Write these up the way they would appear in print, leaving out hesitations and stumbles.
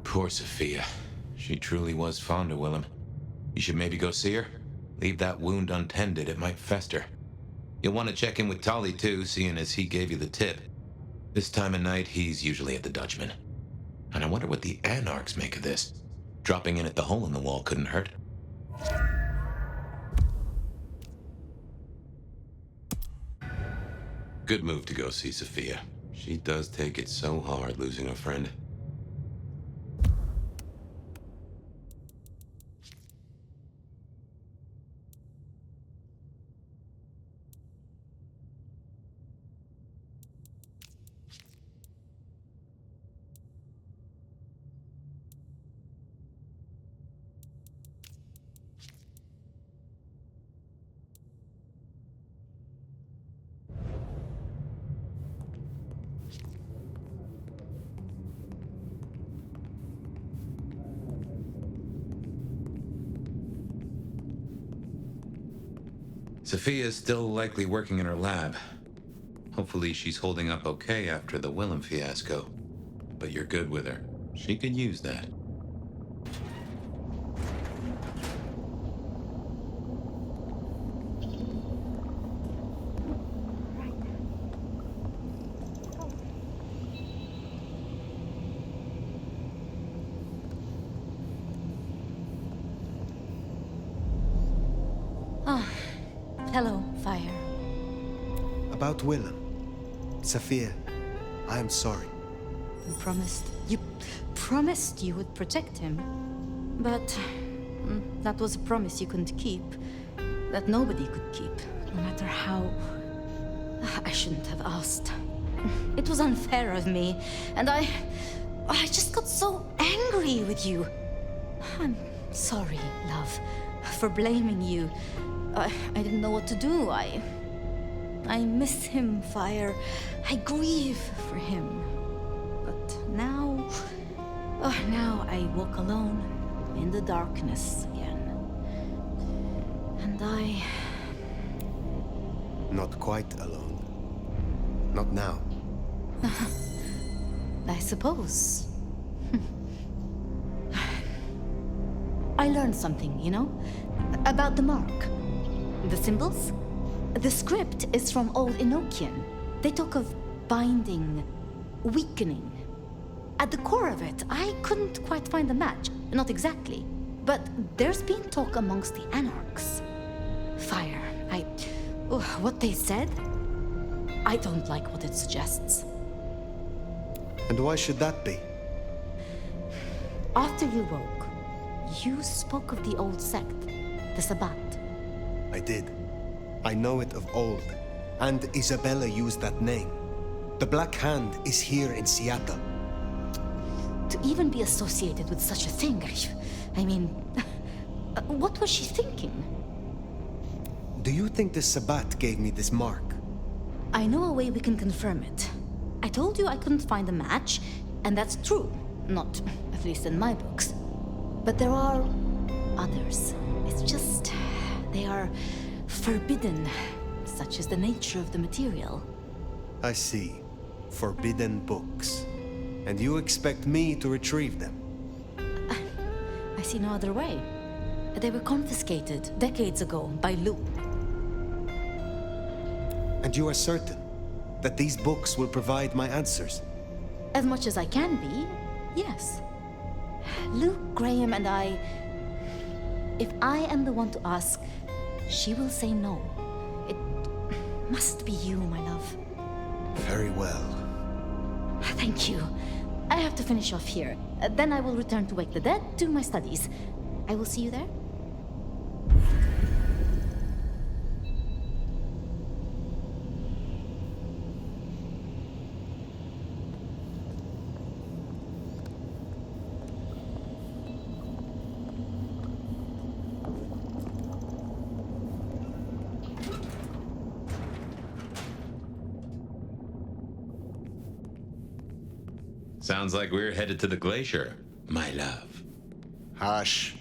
Poor Sophia. She truly was fond of Willem. You should maybe go see her. Leave that wound untended, it might fester. You'll want to check in with Tolly too, seeing as he gave you the tip. This time of night, he's usually at the Dutchman. And I wonder what the Anarchs make of this. Dropping in at the hole in the wall couldn't hurt. Good move to go see Sophia. She does take it so hard losing a friend. Sophia's still likely working in her lab. Hopefully she's holding up okay after the Willem fiasco. But you're good with her. She could use that. Hello, Fire. About Willem. Sophia, I am sorry. You promised you would protect him. But that was a promise you couldn't keep. That nobody could keep, no matter how... I shouldn't have asked. It was unfair of me, and I just got so angry with you. I'm sorry, love, for blaming you. I didn't know what to do. I miss him, Fire. I grieve for him. But now I walk alone in the darkness again. And I... Not quite alone. Not now. I suppose. I learned something, you know? About the mark. The symbols? The script is from Old Enochian. They talk of binding, weakening. At the core of it, I couldn't quite find a match. Not exactly. But there's been talk amongst the Anarchs. Fire. What they said? I don't like what it suggests. And why should that be? After you woke, you spoke of the old sect, the Sabbat. I did. I know it of old. And Isabella used that name. The Black Hand is here in Sиэтла. To even be associated with such a thing, I mean, what was she thinking? Do you think the Sabbat gave me this mark? I know a way we can confirm it. I told you I couldn't find a match, and that's true. Not, at least in my books. But there are others. It's just... they are forbidden, such is the nature of the material. I see. Forbidden books. And you expect me to retrieve them? I see no other way. They were confiscated decades ago by Lou. And you are certain that these books will provide my answers? As much as I can be, yes. Luke, Graham, and I... If I am the one to ask, she will say no. It must be you, my love. Very well. Thank you. I have to finish off here. Then I will return to Wake the Dead, do my studies. I will see you there. Sounds like we're headed to the glacier, my love. Hush.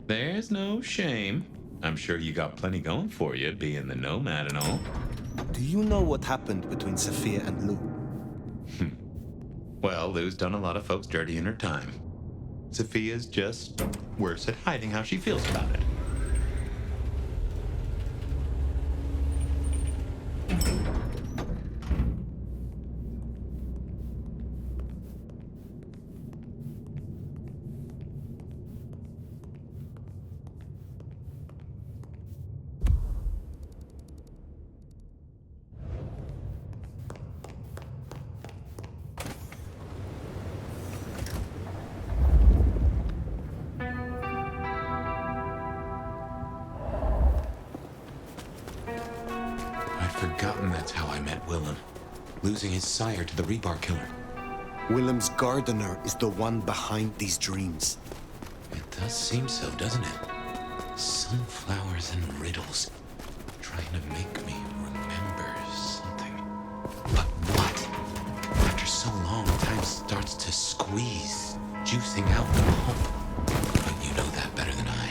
There's no shame. I'm sure you got plenty going for you, being the nomad and all. Do you know what happened between Sophia and Lou? Well, Lou's done a lot of folks dirty in her time. Sophia's just worse at hiding how she feels about it. Forgotten that's how I met Willem. Losing his sire to the rebar killer. Willem's gardener is the one behind these dreams. It does seem so, doesn't it? Sunflowers and riddles. Trying to make me remember something. But what? After so long, time starts to squeeze, juicing out the pulp. But you know that better than I.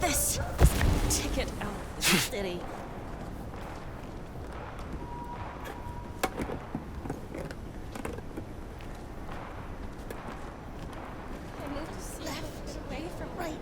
This ticket out of the city. I need to see left, away from right.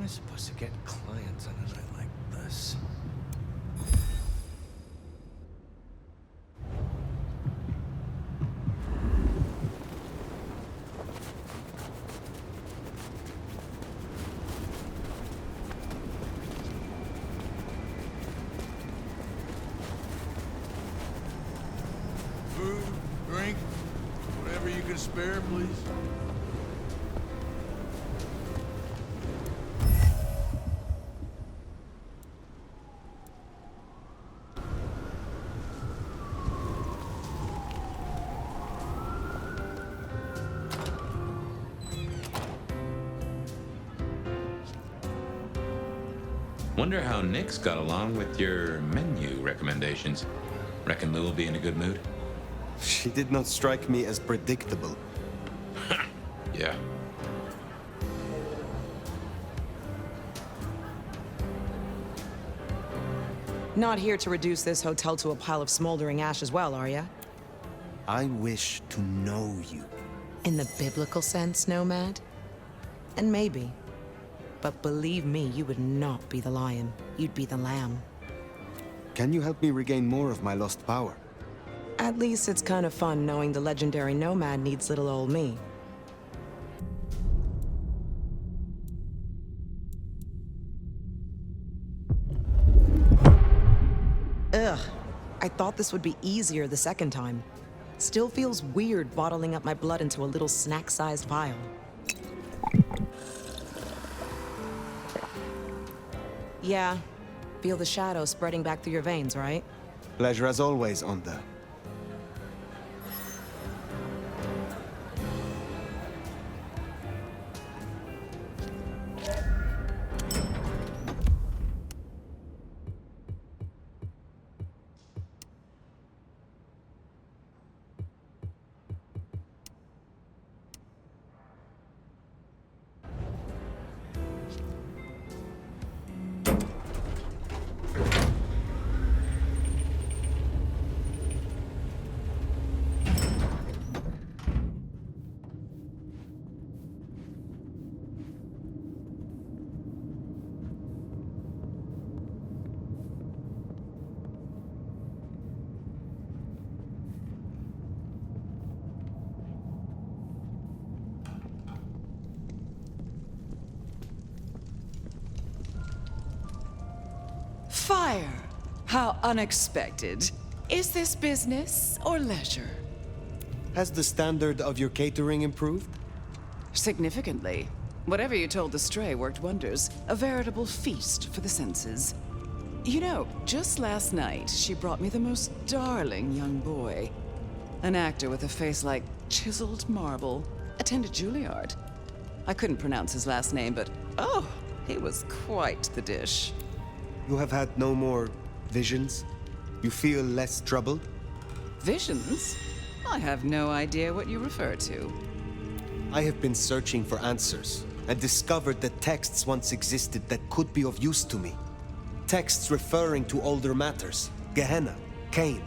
Supposed to get clients on a night like this. Food, drink, whatever you can spare, please. Wonder how Nick's got along with your menu recommendations. Reckon Lou will be in a good mood? She did not strike me as predictable. Yeah. Not here to reduce this hotel to a pile of smoldering ash as well, are ya? I wish to know you. In the biblical sense, Nomad? And maybe. But believe me, you would not be the lion. You'd be the lamb. Can you help me regain more of my lost power? At least it's kind of fun knowing the legendary Nomad needs little old me. Ugh. I thought this would be easier the second time. Still feels weird bottling up my blood into a little snack-sized vial. Yeah. Feel the shadow spreading back through your veins, right? Pleasure as always, Onda. Fire! How unexpected. Is this business or leisure? Has the standard of your catering improved? Significantly. Whatever you told the stray worked wonders. A veritable feast for the senses. You know, just last night, she brought me the most darling young boy. An actor with a face like chiseled marble. Attended Juilliard. I couldn't pronounce his last name, but oh, he was quite the dish. You have had no more visions? You feel less troubled? Visions? I have no idea what you refer to. I have been searching for answers and discovered that texts once existed that could be of use to me. Texts referring to older matters. Gehenna, Cain.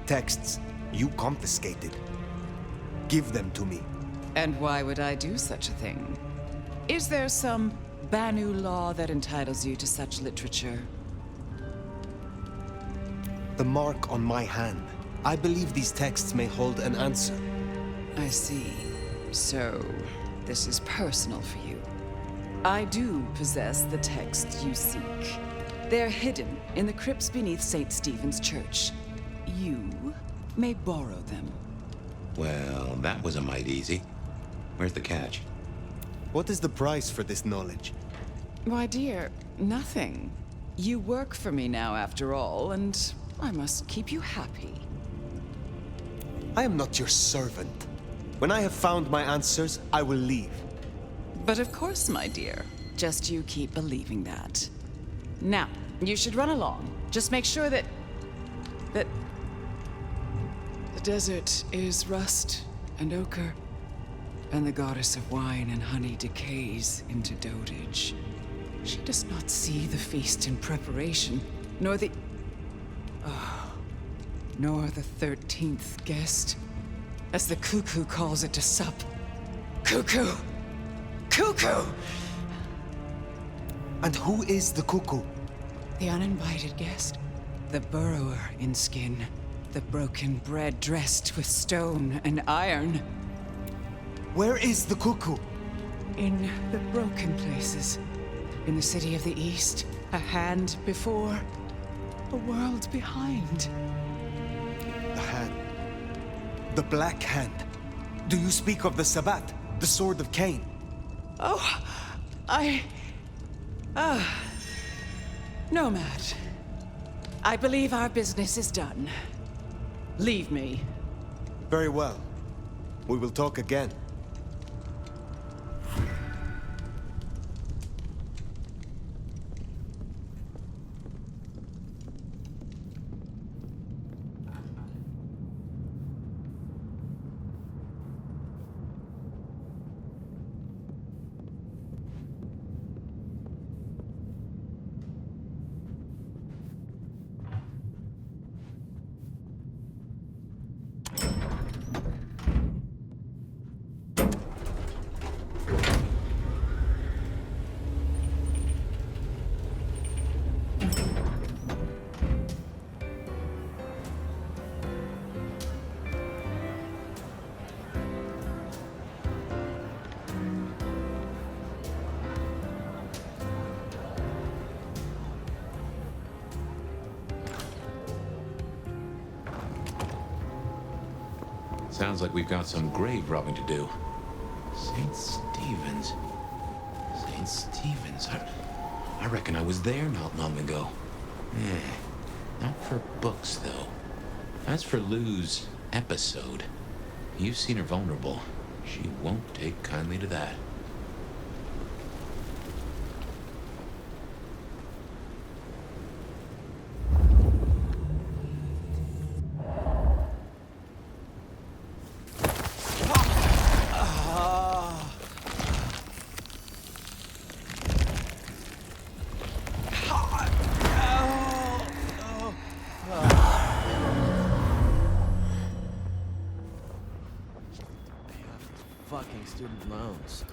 Texts you confiscated. Give them to me. And why would I do such a thing? Is there some Banu law that entitles you to such literature? The mark on my hand. I believe these texts may hold an answer. I see. So, this is personal for you. I do possess the texts you seek. They're hidden in the crypts beneath St. Stephen's Church. You may borrow them. Well, that was a mite easy. Where's the catch? What is the price for this knowledge? Why, dear, nothing. You work for me now, after all, and I must keep you happy. I am not your servant. When I have found my answers, I will leave. But of course, my dear. Just you keep believing that. Now, you should run along. Just make sure that the desert is rust and ochre, and the goddess of wine and honey decays into dotage. She does not see the feast in preparation, nor the 13th guest, as the cuckoo calls it to sup. Cuckoo! Cuckoo! And who is the cuckoo? The uninvited guest. The burrower in skin. The broken bread dressed with stone and iron. Where is the cuckoo? In the broken places. In the city of the East. A hand before. A world behind. The hand. The Black Hand. Do you speak of the Sabbat? The Sword of Cain? Oh, Nomad. I believe our business is done. Leave me. Very well. We will talk again. Sounds like we've got some grave robbing to do. St. Stephen's. St. Stephen's. I reckon I was there not long ago. Not for books, though. As for Lou's episode, you've seen her vulnerable. She won't take kindly to that. Fucking student loans.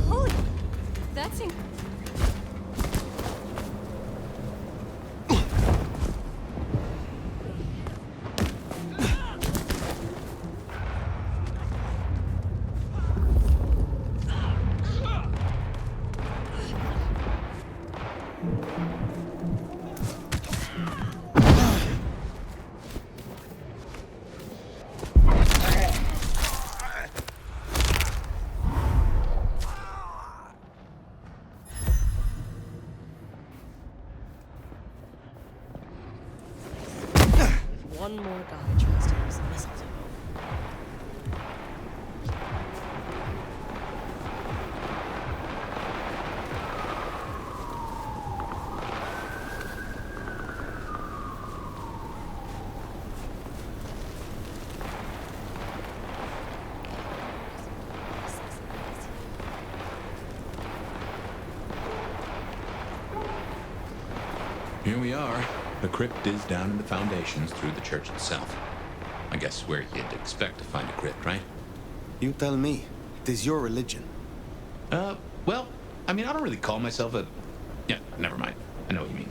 Holy, that's one more guy tries to use the mistletoe. Here we are. The crypt is down in the foundations through the church itself. I guess where you'd expect to find a crypt, right? You tell me. It is your religion. Well, I mean, I don't really call myself a... Yeah, never mind. I know what you mean.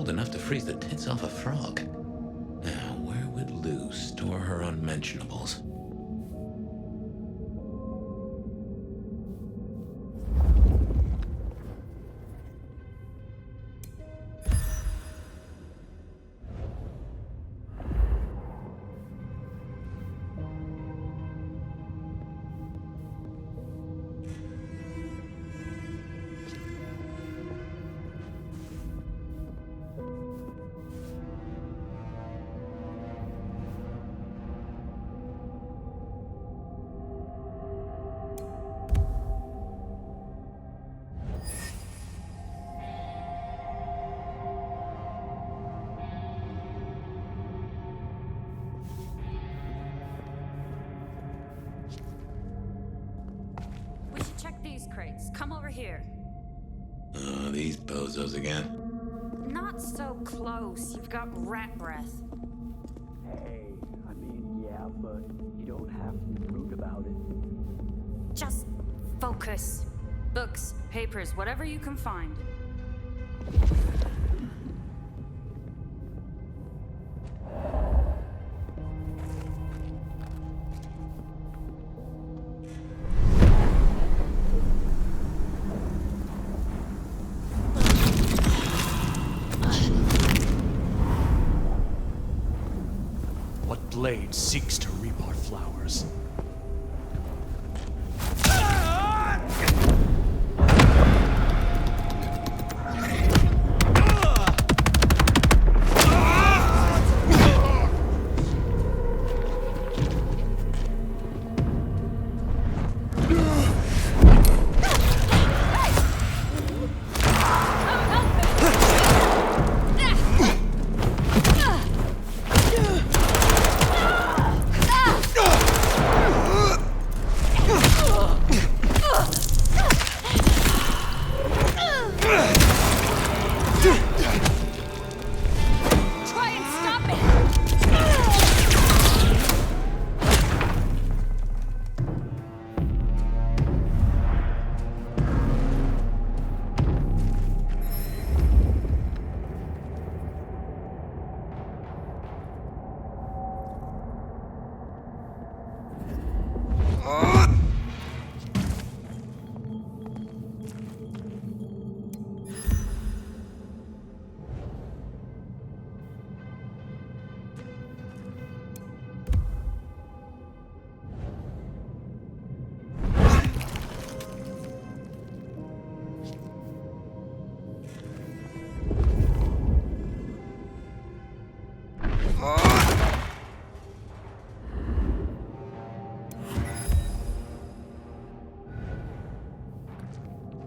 cold enough to freeze the tits off a frog. Now, where would Lou store her unmentionables? We should check these crates. Come over here. Oh, these bozos again. Not so close. You've got rat breath. Hey, I mean, yeah, but you don't have to be rude about it. Just focus. Books, papers, whatever you can find. What blade seeks to reap our flowers?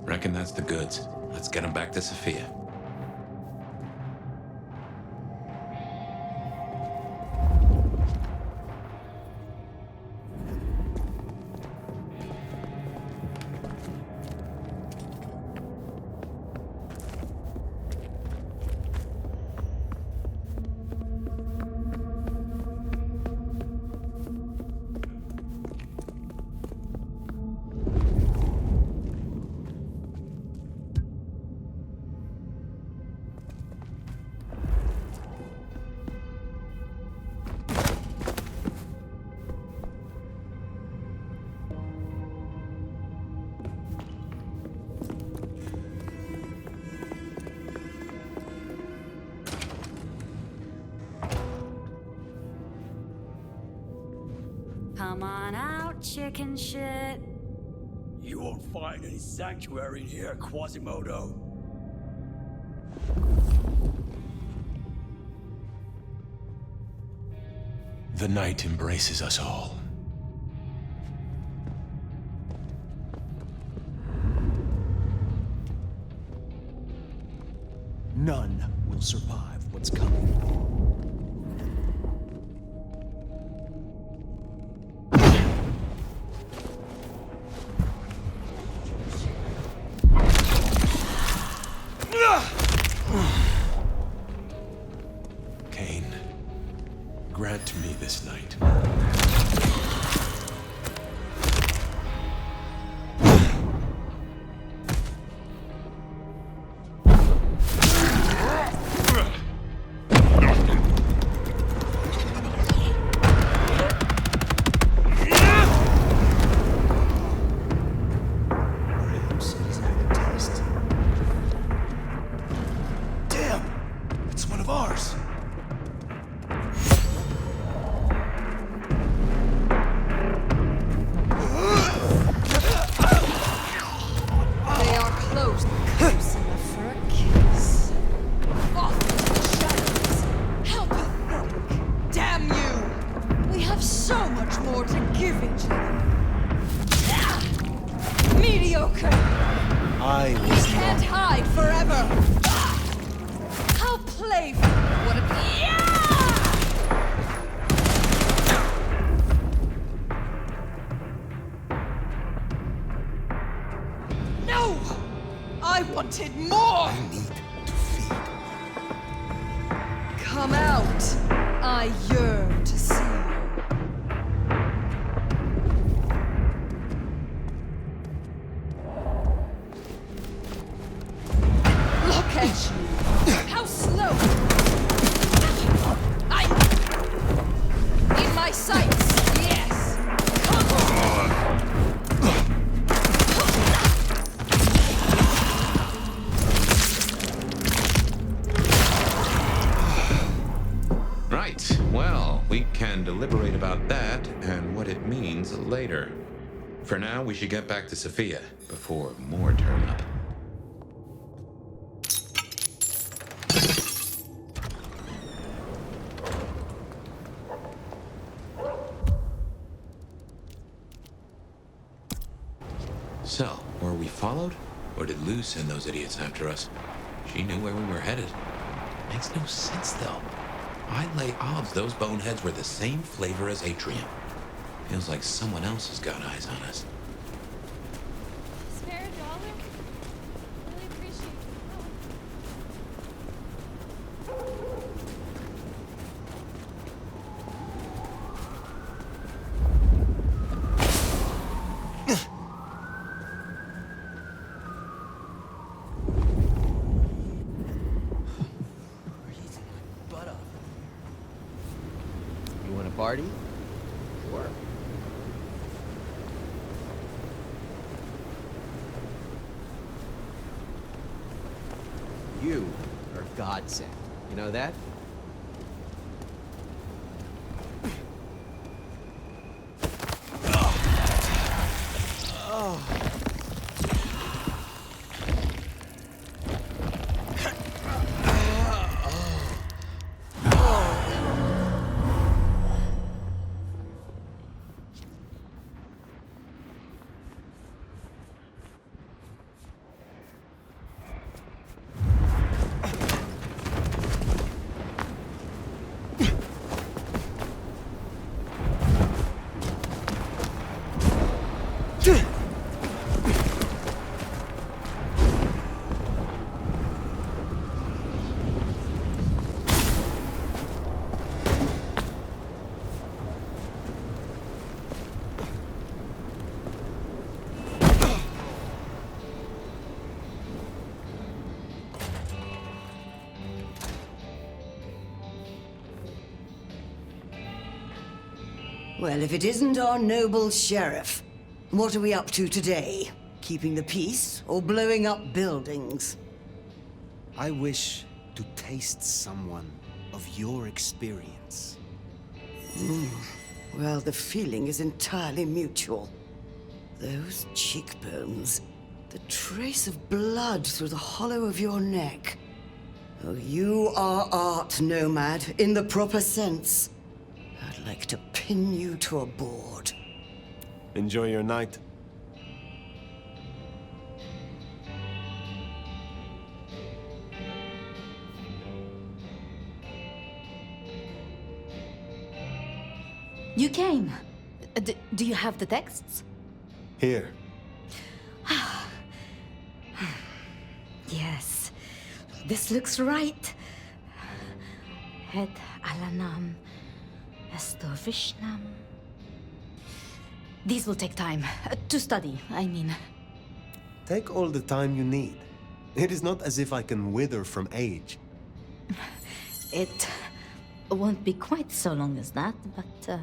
Reckon that's the goods. Let's get them back to Sophia. Come on out, chicken shit. You won't find any sanctuary in here, Quasimodo. The night embraces us all. None will survive what's coming. Cain, grant me this night. I was Can't not. hide forever! How playful would it be? No! I wanted more! I need to feed. Come out! I yearn to see you. Look at you! How slow! I'm in my sights! Yes! Come on! Right, well, we can deliberate about that and what it means later. For now, we should get back to Sophia before more turn up. So, were we followed? Or did Lou send those idiots after us? She knew where we were headed. Makes no sense, though. I'd lay odds those boneheads were the same flavor as Atrium. Feels like someone else has got eyes on us. Spare $1? Really appreciate your help. Butt up. You want a party? Sure. You are godsend. You know that? Well, if it isn't our noble sheriff, what are we up to today? Keeping the peace or blowing up buildings? I wish to taste someone of your experience. Well, the feeling is entirely mutual. Those cheekbones, the trace of blood through the hollow of your neck. Oh, you are art, Nomad, in the proper sense. I'd like to pin you to a board. Enjoy your night. You came. Do you have the texts? Here. Yes. This looks right. Het alanam, esto vishnam. These will take time. To study, I mean. Take all the time you need. It is not as if I can wither from age. It won't be quite so long as that, but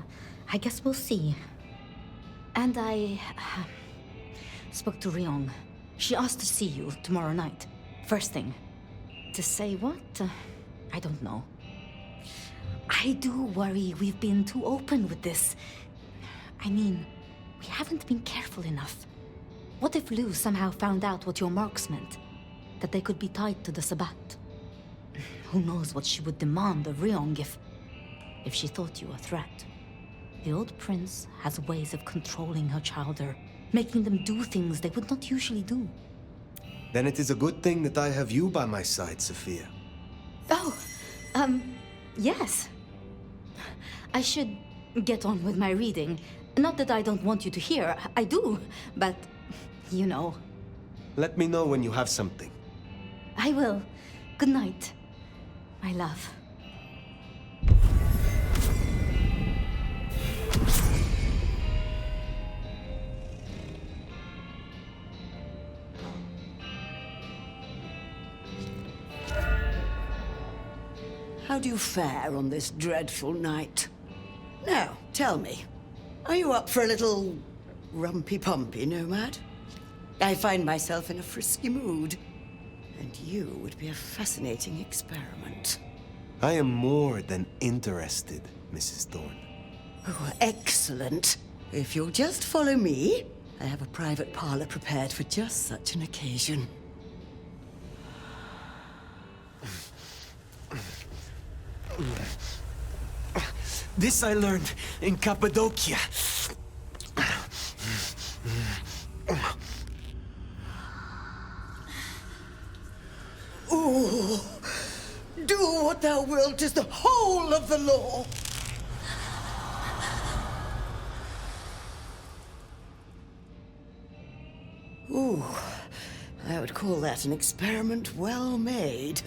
I guess we'll see. And I spoke to Ryong. She asked to see you tomorrow night. First thing. To say what? I don't know. I do worry we've been too open with this. I mean, we haven't been careful enough. What if Lou somehow found out what your marks meant? That they could be tied to the Sabbat? Who knows what she would demand of Ryong if she thought you a threat. The old prince has ways of controlling her childer, making them do things they would not usually do. Then it is a good thing that I have you by my side, Sophia. Oh, yes. I should get on with my reading. Not that I don't want you to hear, I do, but you know. Let me know when you have something. I will. Good night, my love. How do you fare on this dreadful night? Now, tell me, are you up for a little rumpy-pumpy, Nomad? I find myself in a frisky mood, and you would be a fascinating experiment. I am more than interested, Mrs. Thorne. Oh, excellent. If you'll just follow me, I have a private parlor prepared for just such an occasion. This I learned in Cappadocia. Ooh, do what thou wilt is the whole of the law. Ooh, I would call that an experiment well made.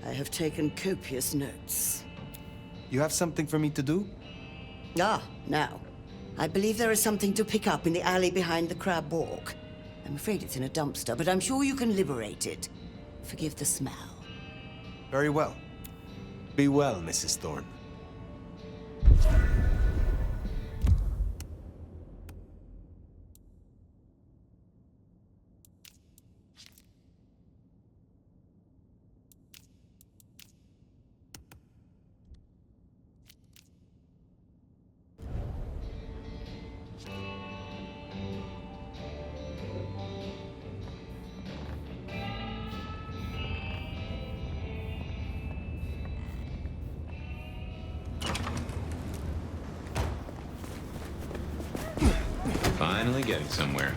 I have taken copious notes. You have something for me to do? Ah, now. I believe there is something to pick up in the alley behind the crab walk. I'm afraid it's in a dumpster, but I'm sure you can liberate it. Forgive the smell. Very well. Be well, Mrs. Thorne. Finally getting somewhere.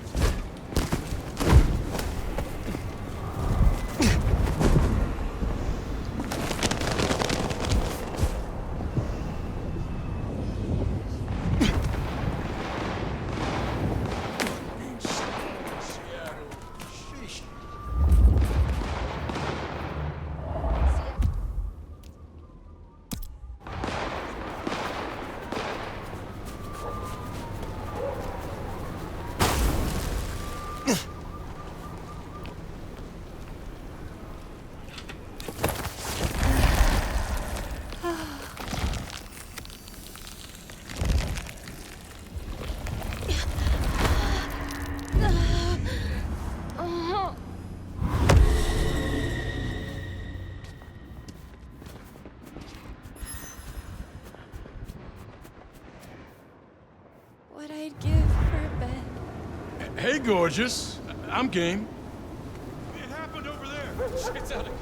What I'd give for a bed. Hey, gorgeous. I'm game. It happened over there. Shit's out of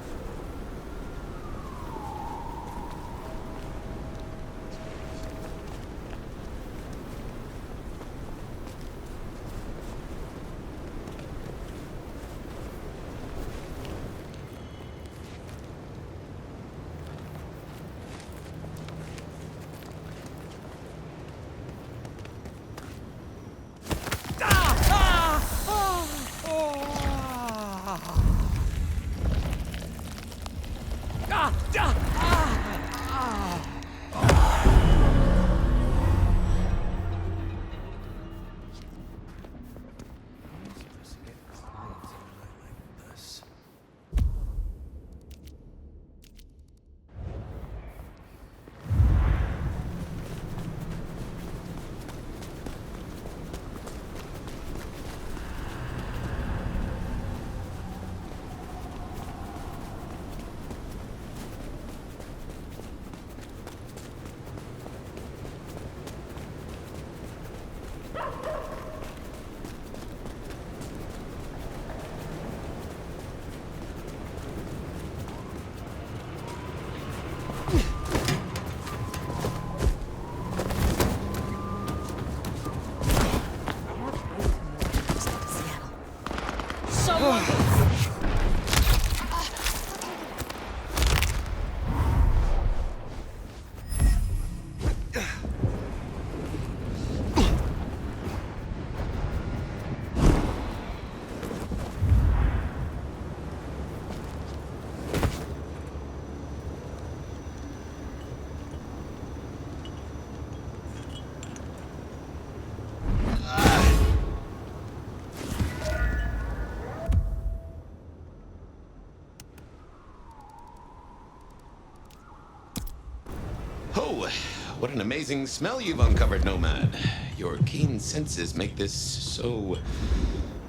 what an amazing smell you've uncovered, Nomad. Your keen senses make this so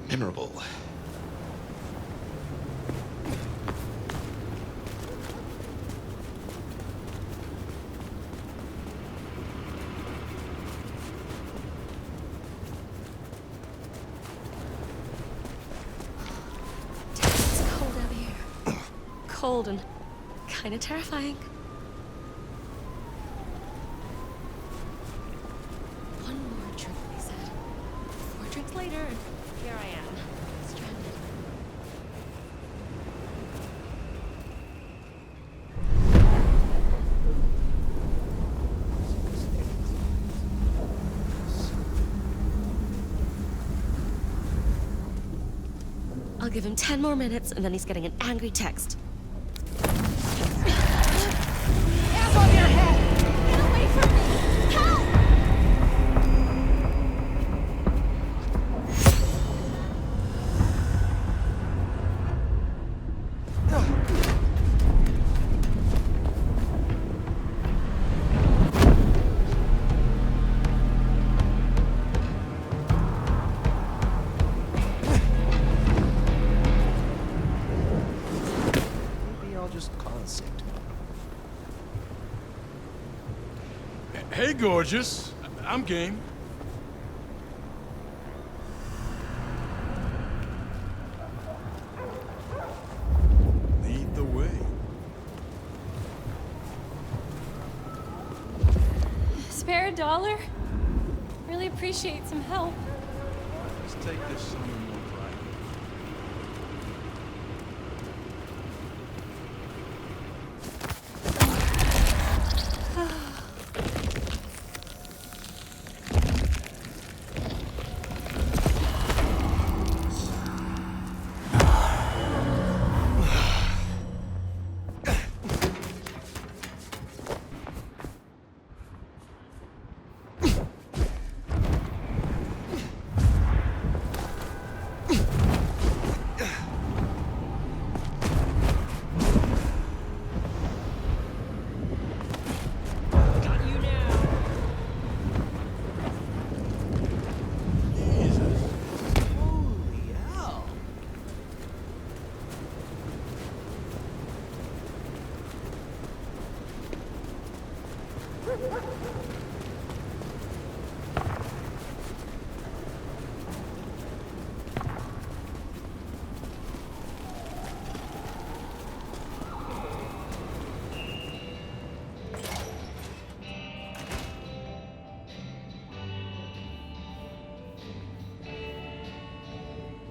memorable. It's cold out here. Cold and kind of terrifying. One more drink, they said. 4 drinks later, and here I am, stranded. I'll give him 10 more minutes, and then he's getting an angry text. Hands on your head! Get away from me! Help! Maybe I'll just call it sick tomorrow. Hey, gorgeous. I'm game. Lead the way. Spare $1? Really appreciate some help. Let's take this somewhere more private.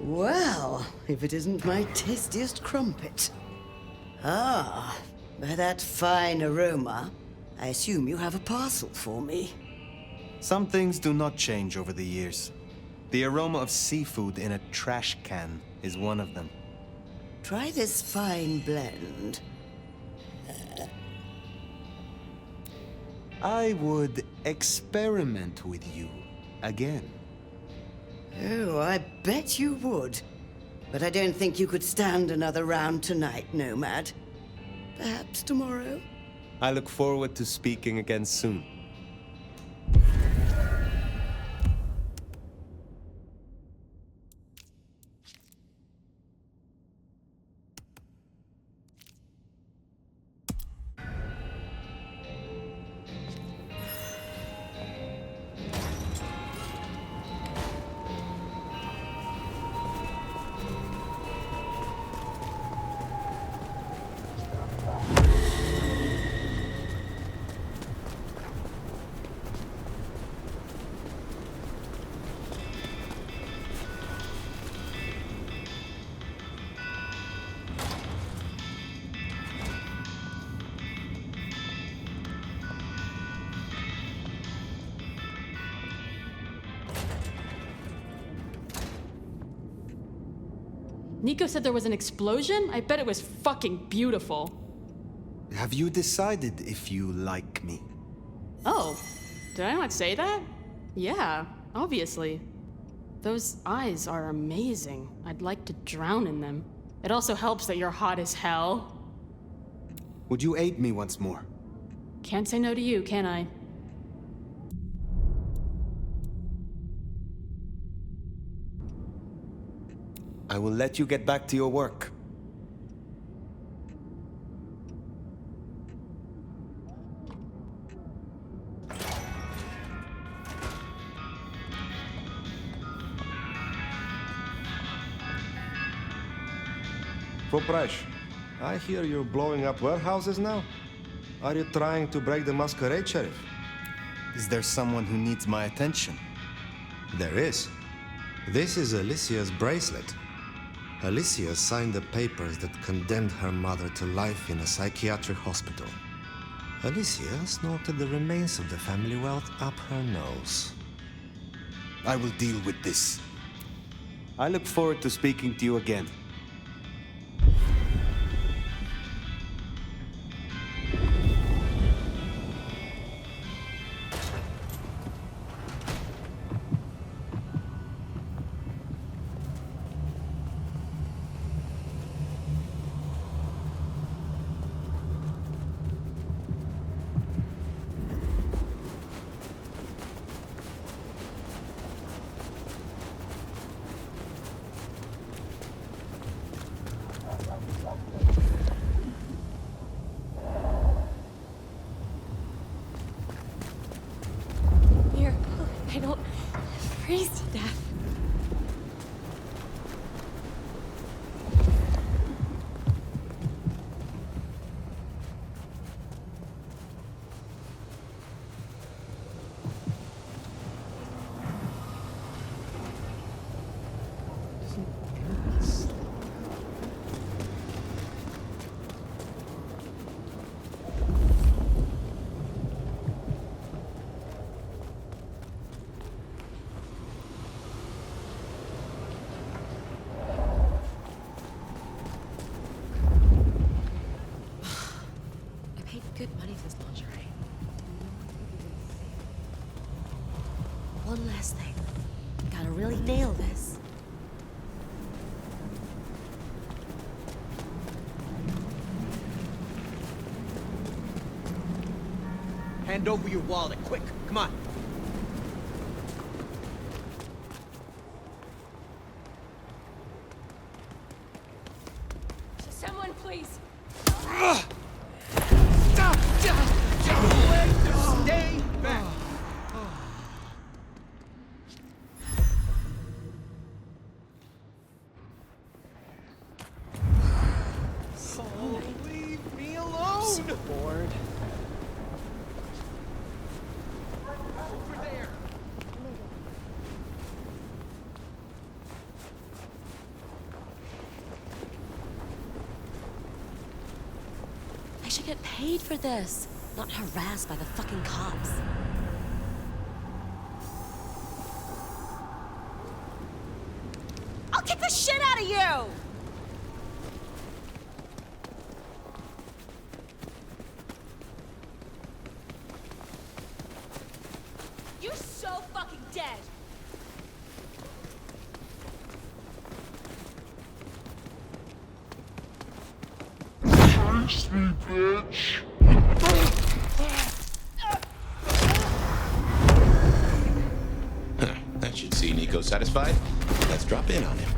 Well, if it isn't my tastiest crumpet. Ah, by that fine aroma, I assume you have a parcel for me. Some things do not change over the years. The aroma of seafood in a trash can is one of them. Try this fine blend. I would experiment with you again. Oh, I bet you would. But I don't think you could stand another round tonight, Nomad. Perhaps tomorrow? I look forward to speaking again soon. Nico said there was an explosion? I bet it was fucking beautiful. Have you decided if you like me? Oh, did I not say that? Yeah, obviously. Those eyes are amazing. I'd like to drown in them. It also helps that you're hot as hell. Would you aid me once more? Can't say no to you, can I? I will let you get back to your work. Poprash, I hear you're blowing up warehouses now? Are you trying to break the Masquerade, Sheriff? Is there someone who needs my attention? There is. This is Alicia's bracelet. Alicia signed the papers that condemned her mother to life in a psychiatric hospital. Alicia snorted the remains of the family wealth up her nose. I will deal with this. I look forward to speaking to you again. Here, I don't freeze to death. Good money for this lingerie. One last thing. Gotta really nail this. Hand over your wallet, quick. Come on. Someone, please. Stay back. Oh, leave me alone. Bored. Over there. I should get paid for this, not harassed by the fucking cops. I'll kick the shit out of you! You're so fucking dead! Face me, bitch! That should see Nico satisfied. Let's drop in on him.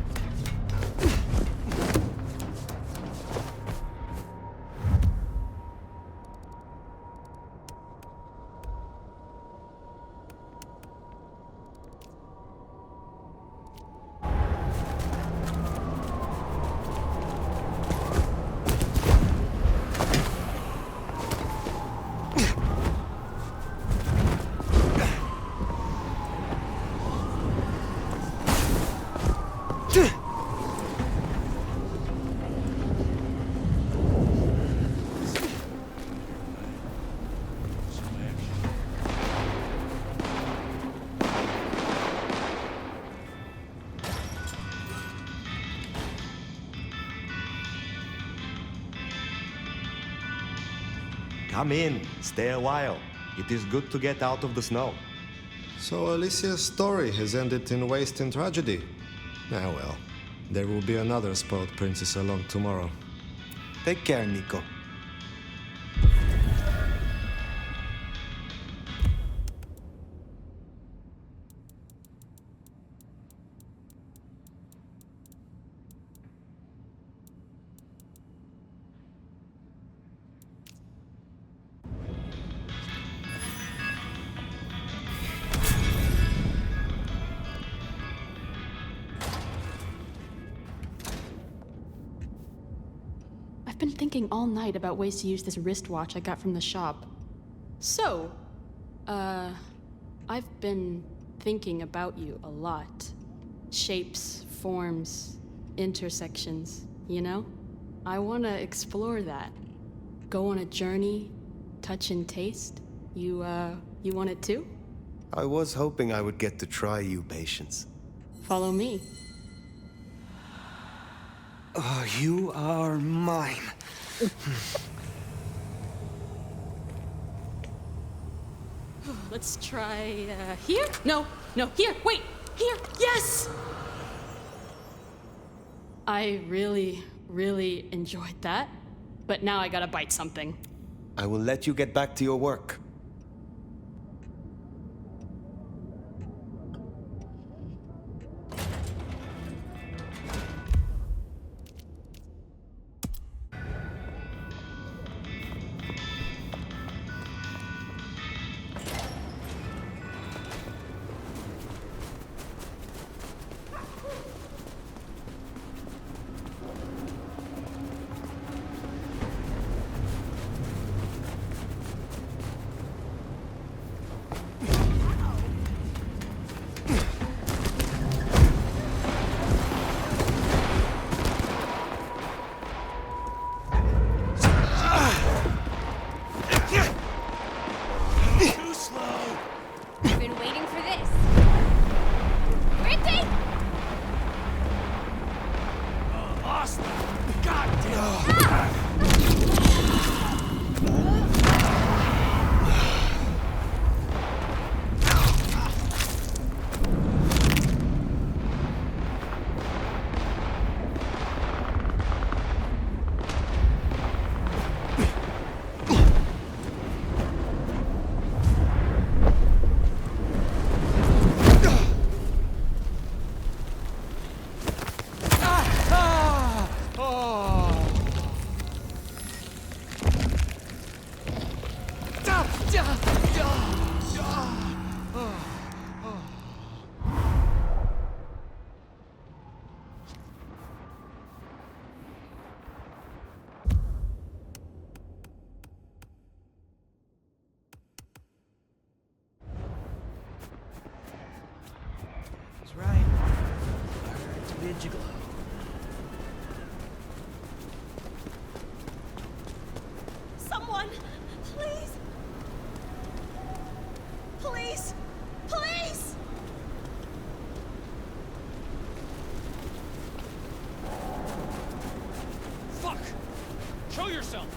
Come in, stay a while. It is good to get out of the snow. So Alicia's story has ended in waste and tragedy. Ah well, there will be another spoiled princess along tomorrow. Take care, Nico. been thinking all night about ways to use this wristwatch I got from the shop. So, I've been thinking about you a lot. Shapes, forms, intersections, you know? I want to explore that. Go on a journey, touch and taste. You want it too? I was hoping I would get to try you, Patience. Follow me. Oh, you are mine. Let's try, here? No, here, wait! Here, yes! I really enjoyed that. But now I gotta bite something. I will let you get back to your work. That's right. Learn to be a gigolo. Someone, please! Please! Please! Fuck! Show yourself!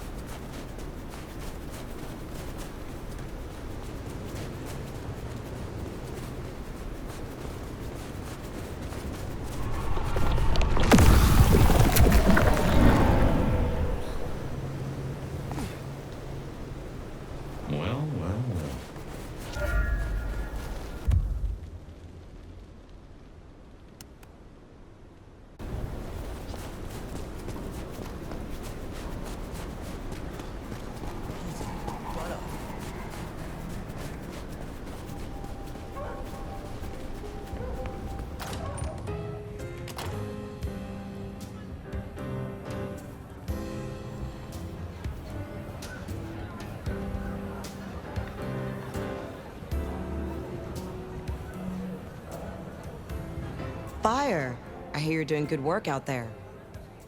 Fire! I hear you're doing good work out there.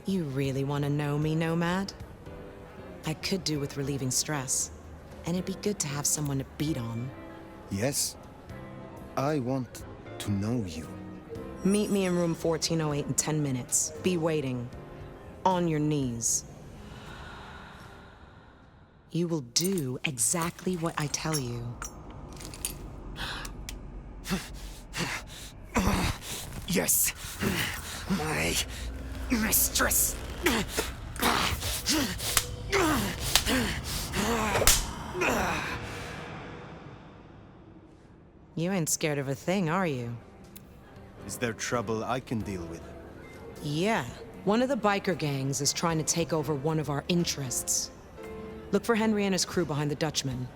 You really want to know me, Nomad? I could do with relieving stress, and it'd be good to have someone to beat on. Yes. I want to know you. Meet me in room 1408 in 10 minutes. Be waiting. On your knees. You will do exactly what I tell you. Yes, my mistress. You ain't scared of a thing, are you? Is there trouble I can deal with? Yeah. One of the biker gangs is trying to take over one of our interests. Look for Henry and his crew behind the Dutchman.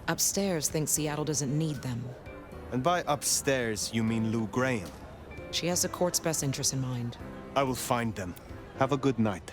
Upstairs thinks Seattle doesn't need them. And by upstairs, you mean Lou Graham? She has the court's best interest in mind. I will find them. Have a good night.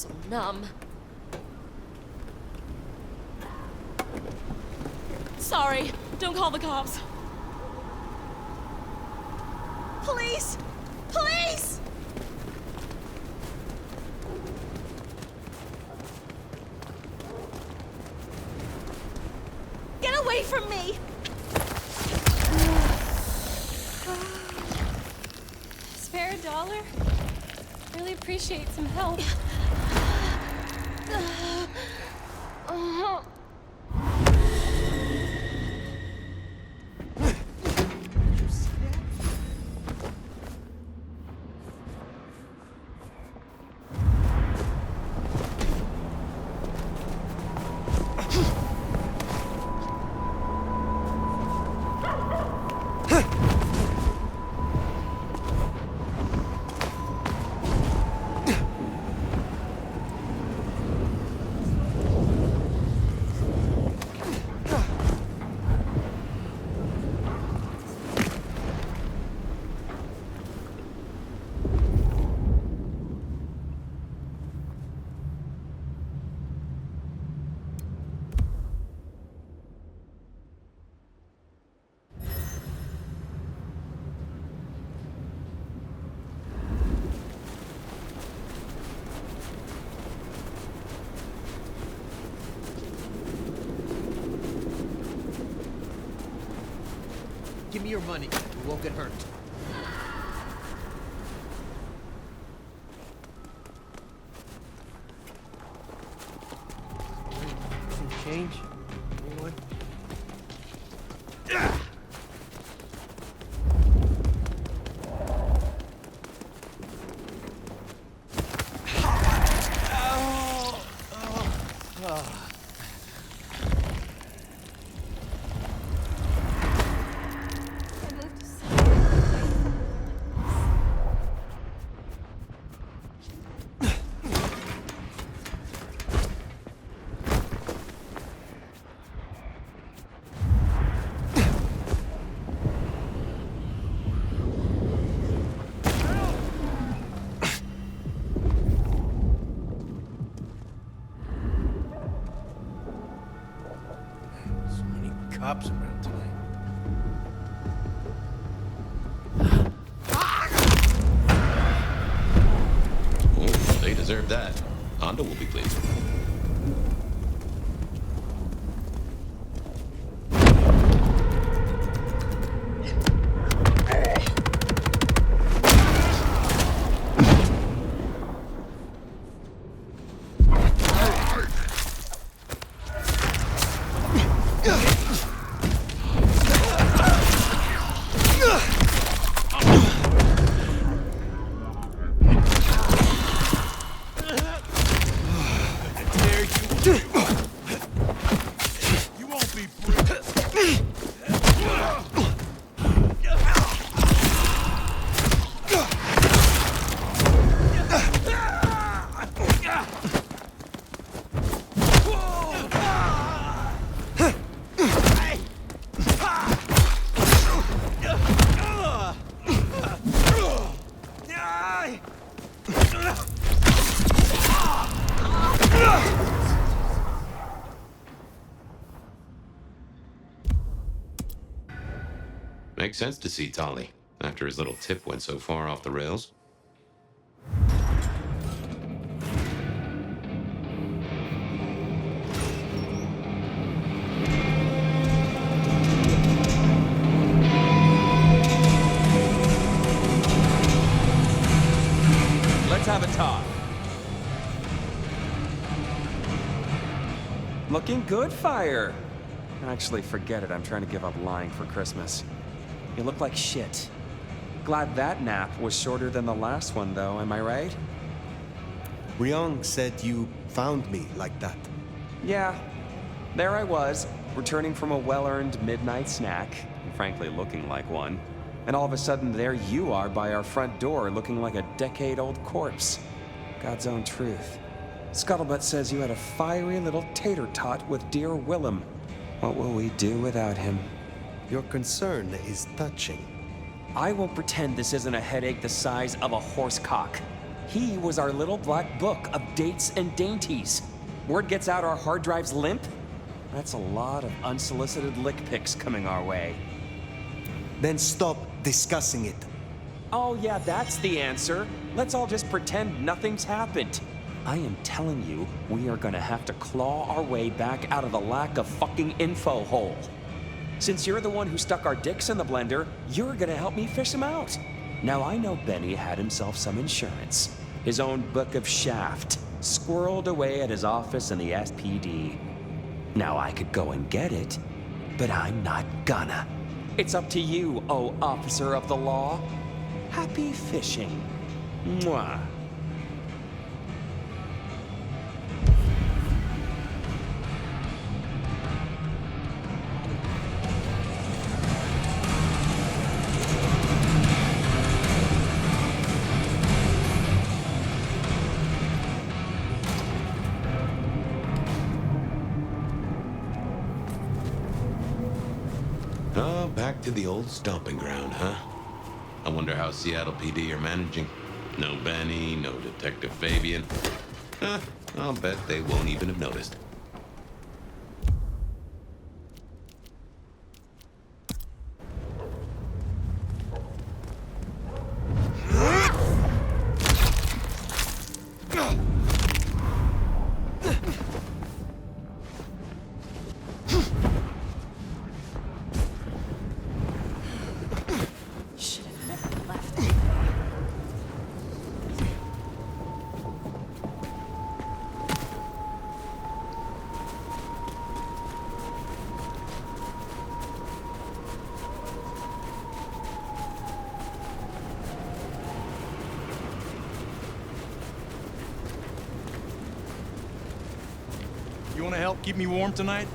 so numb. Sorry, don't call the cops. Police! Police! Get away from me! Spare $1? Really appreciate some help. Give me your money. You won't get hurt. Some change? Anyone? Cops around tonight. Oh, they deserve that. Honda will be pleased. Makes sense to see Tolly, after his little tip went so far off the rails. Let's have a talk. Looking good, Fire. Actually, forget it. I'm trying to give up lying for Christmas. You look like shit. Glad that nap was shorter than the last one, though, am I right? Ryong said you found me like that. Yeah. There I was, returning from a well-earned midnight snack, and frankly looking like one. And all of a sudden, there you are by our front door, looking like a decade-old corpse. God's own truth. Scuttlebutt says you had a fiery little tater-tot with dear Willem. What will we do without him? Your concern is touching. I won't pretend this isn't a headache the size of a horse cock. He was our little black book of dates and dainties. Word gets out our hard drive's limp? That's a lot of unsolicited lick pics coming our way. Then stop discussing it. Oh yeah, that's the answer. Let's all just pretend nothing's happened. I am telling you, we are gonna have to claw our way back out of the lack of fucking info hole. Since you're the one who stuck our dicks in the blender, you're gonna help me fish them out. Now I know Benny had himself some insurance. His own book of Shaft, squirreled away at his office in the SPD. Now I could go and get it, but I'm not gonna. It's up to you, oh officer of the law. Happy fishing. Mwah. Oh, back to the old stomping ground, huh? I wonder how Seattle PD are managing. No Benny, no Detective Fabian. I'll bet they won't even have noticed. You want to help keep me warm tonight?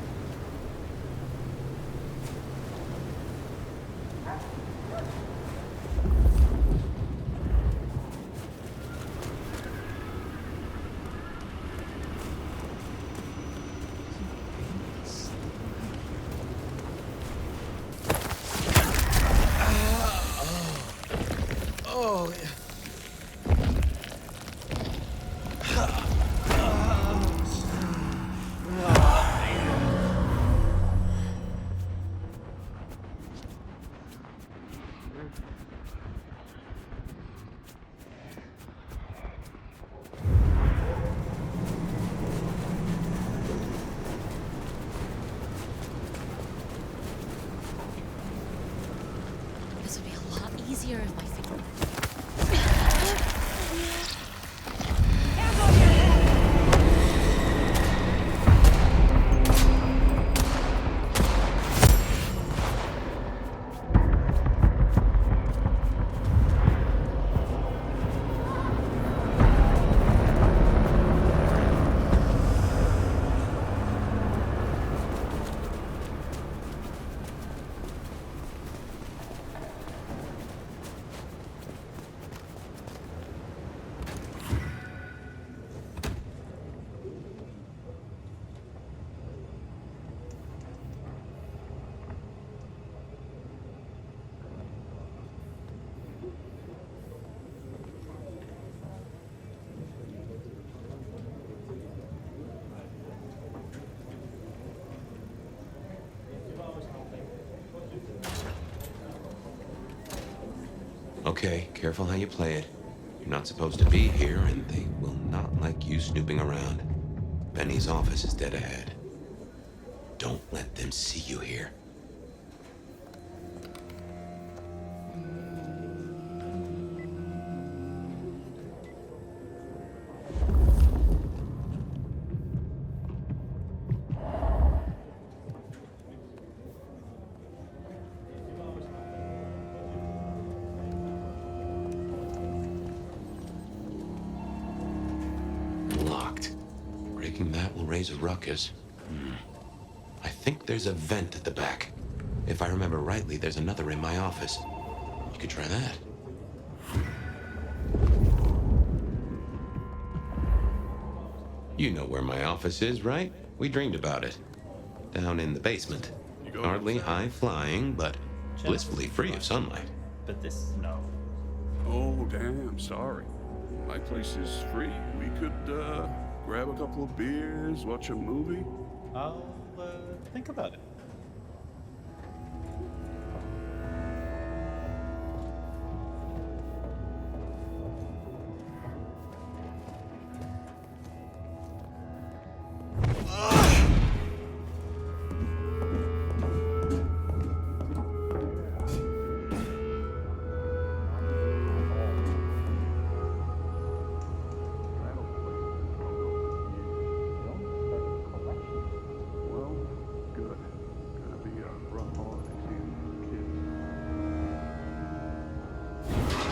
This would be a lot easier if my finger. Okay, careful how you play it. You're not supposed to be here, and they will not like you snooping around. Benny's office is dead ahead. Don't let them see you here. A ruckus. I think there's a vent at the back. If I remember rightly, there's another in my office. You could try that. You know where my office is, right? We dreamed about it. Down in the basement. Hardly high-flying, but blissfully free of sunlight. But this, no. Oh, damn, sorry. My place is free. We could, grab a couple of beers, watch a movie. I'll, think about it.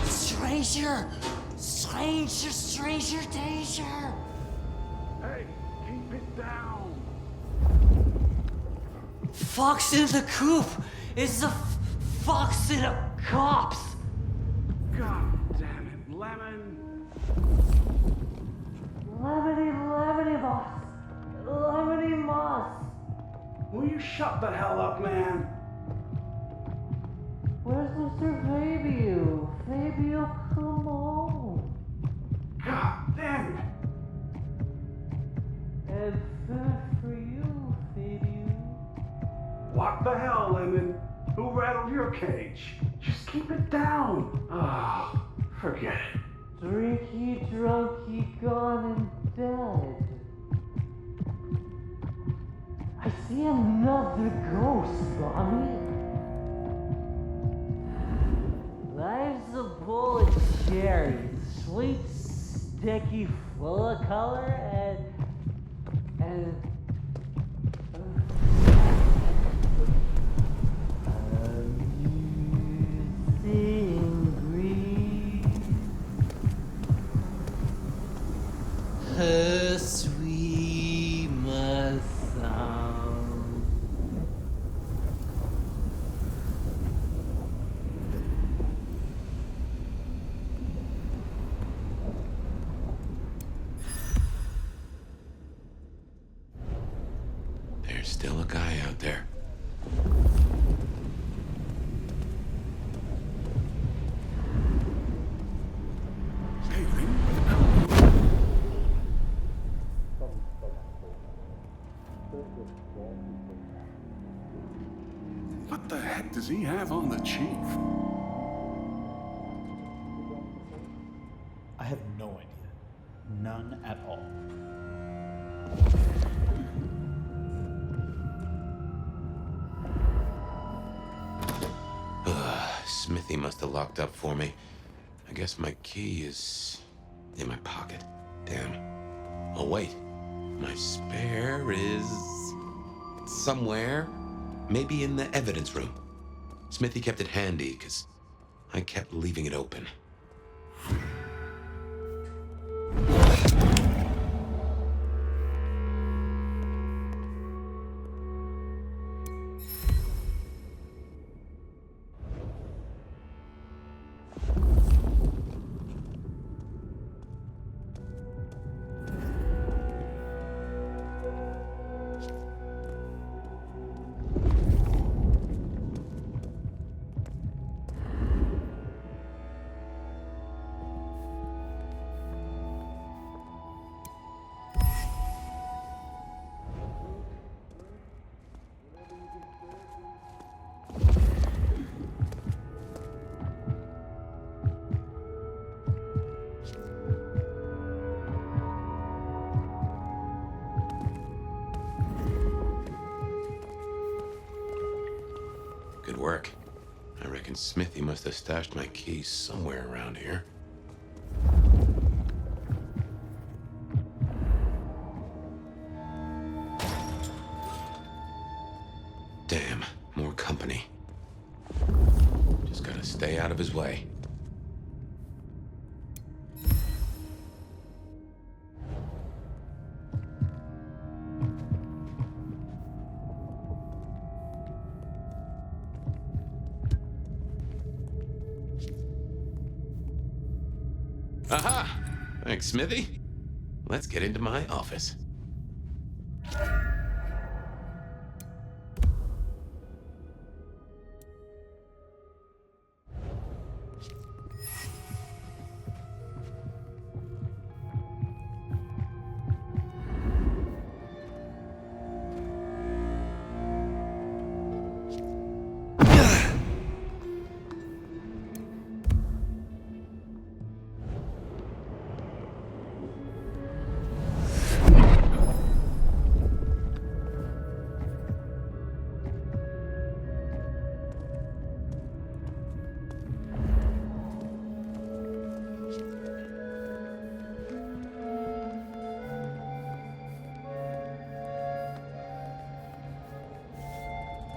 Stranger! Stranger, stranger, danger! Hey, keep it down! Fox in the coop! It's a fox in a copse! God damn it, Lemon! Lemony moss! Lemony moss! Will you shut the hell up, man? Where's Mr. Fabio? Fabio, come on! God damn it! And food for you, Fabio. What the hell, Lemon? Who rattled your cage? Just keep it down. Oh, forget it. Drinky, drunky, gone and dead. I see another ghost, Bonnie. Life's a bowl of cherries, sweet, sticky, full of color, and amusing breeze. Her sweet sound. There's still a guy out there. What the heck does he have on the chief? I have no idea. None at all. Smithy must have locked up for me. I guess my key is in my pocket. Damn. Oh, wait. My spare is somewhere. Maybe in the evidence room. Smithy kept it handy, because I kept leaving it open. Good work. I reckon Smithy must have stashed my keys somewhere around here. Damn, more company. Just gotta stay out of his way. Aha! Thanks, Smithy. Let's get into my office.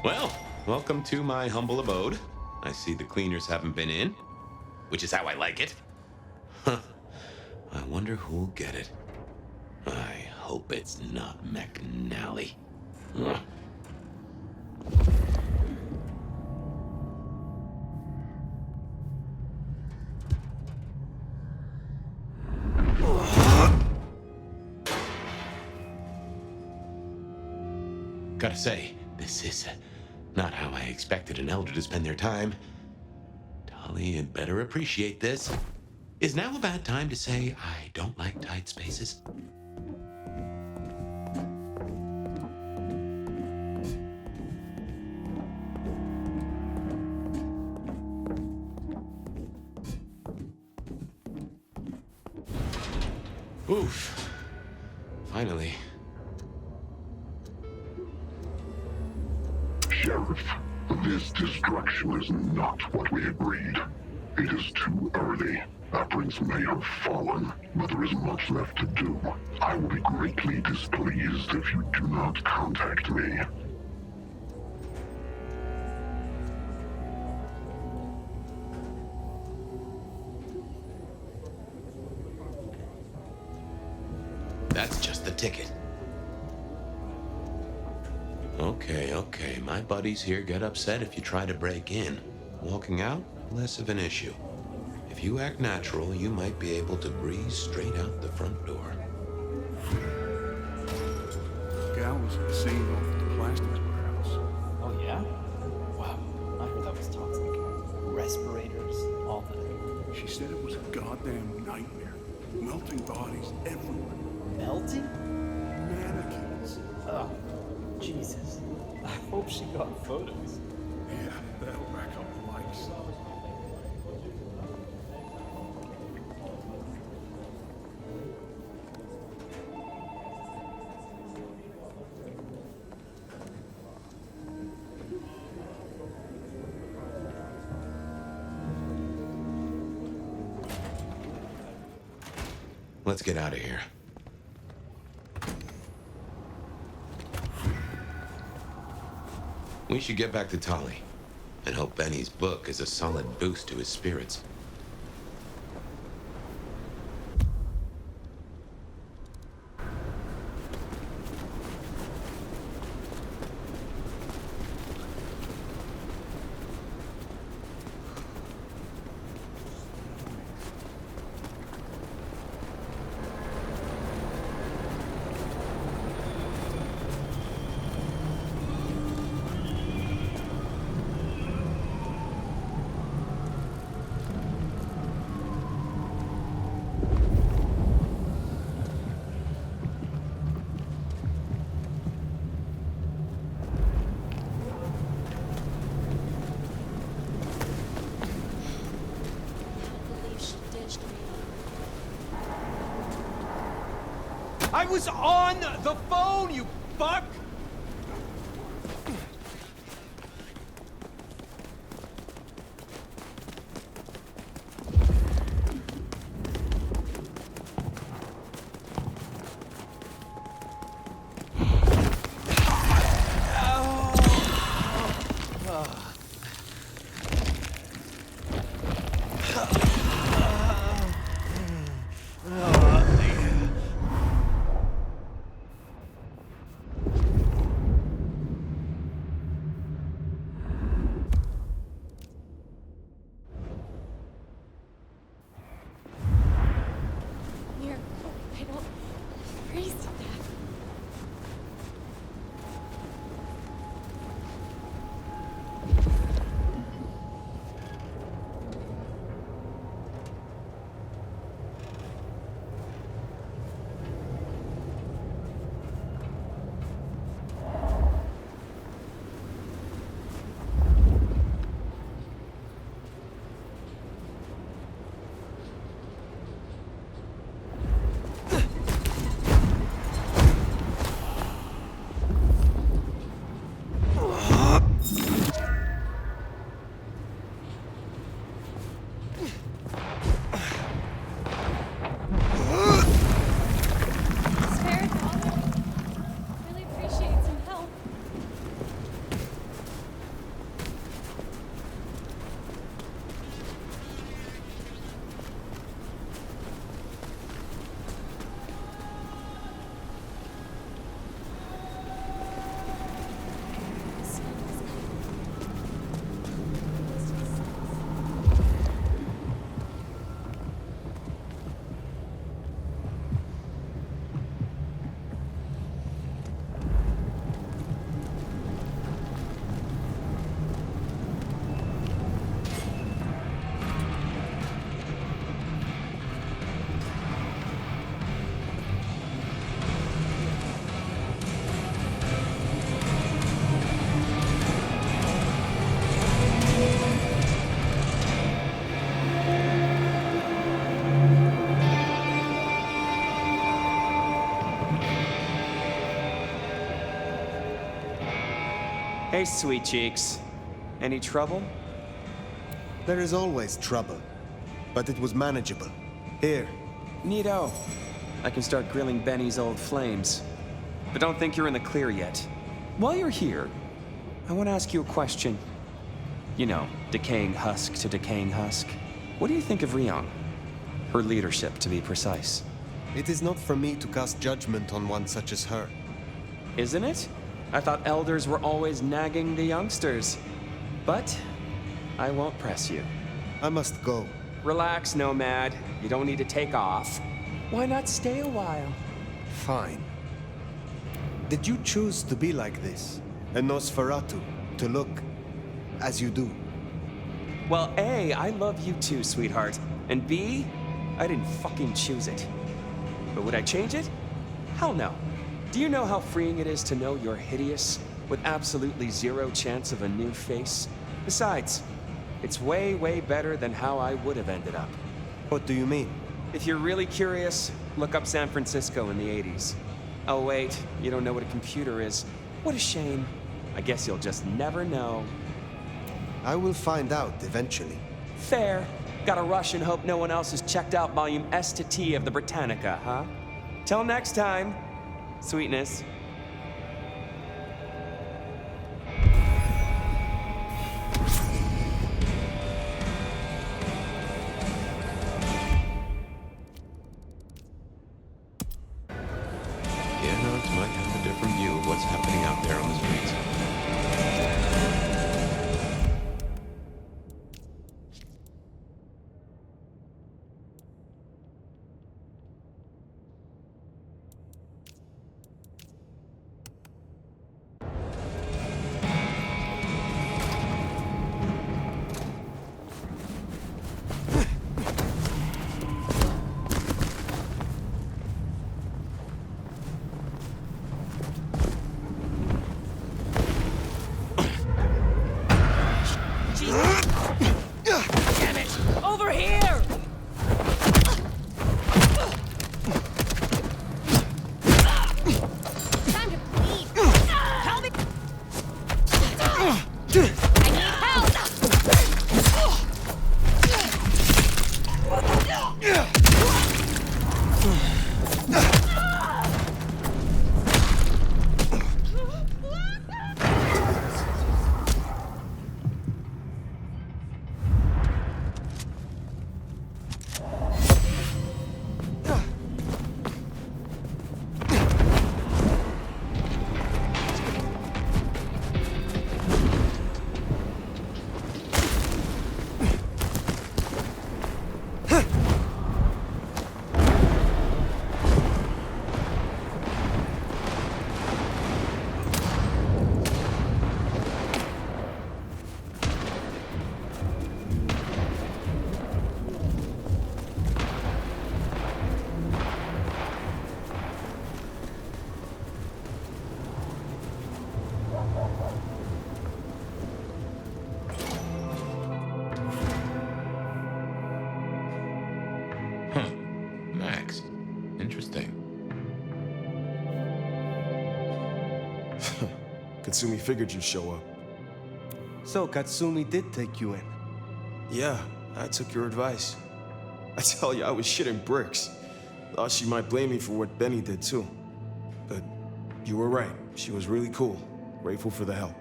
Well, welcome to my humble abode. I see the cleaners haven't been in, which is how I like it. Huh. I wonder who'll get it. I hope it's not McNally. Ugh. Gotta say, this is not how I expected an elder to spend their time. Tali had better appreciate this. Is now a bad time to say I don't like tight spaces? Oof. Finally. Sheriff, this destruction is not what we agreed. It is too early. Our prince may have fallen, but there is much left to do. I will be greatly displeased if you do not contact me. That's just the ticket. Okay, my buddies here get upset if you try to break in. Walking out, less of an issue. If you act natural, you might be able to breeze straight out the front door. Gal was insane off at the plastics warehouse. Oh, yeah? Wow, I heard that was toxic. Respirators, all that. She said it was a goddamn nightmare. Melting bodies everywhere. Melting? Mannequins. Oh, Jesus. I hope she got photos. Yeah, that'll rack up the likes. Let's get out of here. We should get back to Tali and hope Benny's book is a solid boost to his spirits. I was on the phone, you fuck! Hey, sweet cheeks. Any trouble? There is always trouble, but it was manageable. Here. Neato. I can start grilling Benny's old flames. But don't think you're in the clear yet. While you're here, I want to ask you a question. You know, decaying husk to decaying husk. What do you think of Ryong? Her leadership, to be precise. It is not for me to cast judgment on one such as her. Isn't it? I thought elders were always nagging the youngsters. But I won't press you. I must go. Relax, Nomad. You don't need to take off. Why not stay a while? Fine. Did you choose to be like this? A Nosferatu, to look as you do? Well, A, I love you too, sweetheart. And B, I didn't fucking choose it. But would I change it? Hell no. Do you know how freeing it is to know you're hideous, with absolutely zero chance of a new face? Besides, it's way, way better than how I would have ended up. What do you mean? If you're really curious, look up San Francisco in the 80s. Oh wait, you don't know what a computer is. What a shame. I guess you'll just never know. I will find out eventually. Fair. Gotta rush and hope no one else has checked out volume S to T of the Britannica, huh? Till next time, sweetness. Yeah, Nox might have a different view of what's happening out there on the streets. Over here! Time to bleed. Help me! I need help! Max. Interesting. Katsumi figured you'd show up. So Katsumi did take you in? Yeah, I took your advice. I tell you, I was shitting bricks. Thought she might blame me for what Benny did too. But you were right. She was really cool. Grateful for the help.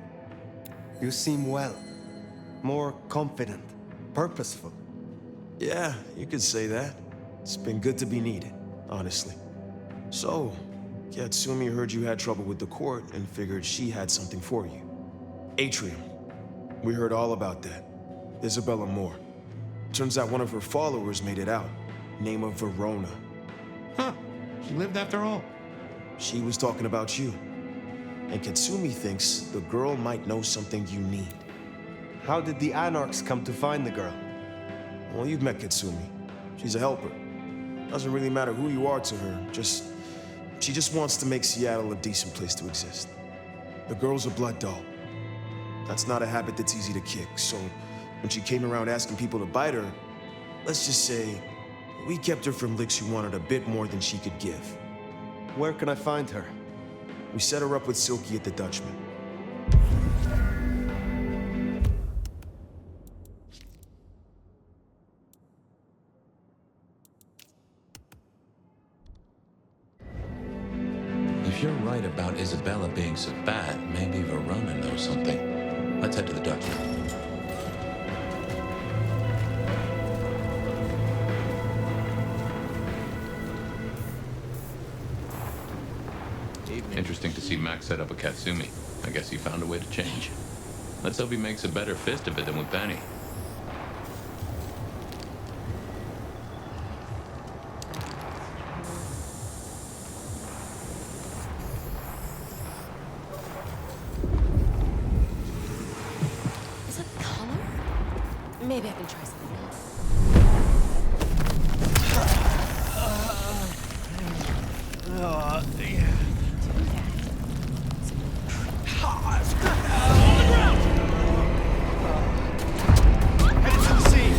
You seem well. More confident. Purposeful. Yeah, you could say that. It's been good to be needed, honestly. So, Katsumi heard you had trouble with the court and figured she had something for you. Atrium. We heard all about that. Isabella Moore. Turns out one of her followers made it out. Name of Verona. Huh. She lived after all. She was talking about you. And Katsumi thinks the girl might know something you need. How did the Anarchs come to find the girl? Well, you've met Katsumi. She's a helper. Doesn't really matter who you are to her, she just wants to make Seattle a decent place to exist. The girl's a blood doll. That's not a habit that's easy to kick, so when she came around asking people to bite her, let's just say, we kept her from licks who wanted a bit more than she could give. Where can I find her? We set her up with Silky at the Dutchman. right about Isabella being so bad, maybe Verona knows something. Let's head to the Dutchman. Interesting to see Max set up a Katsumi. I guess he found a way to change. Let's hope he makes a better fist of it than with Benny. Is it color? Maybe I can try something else. Yeah. Headed to the sea.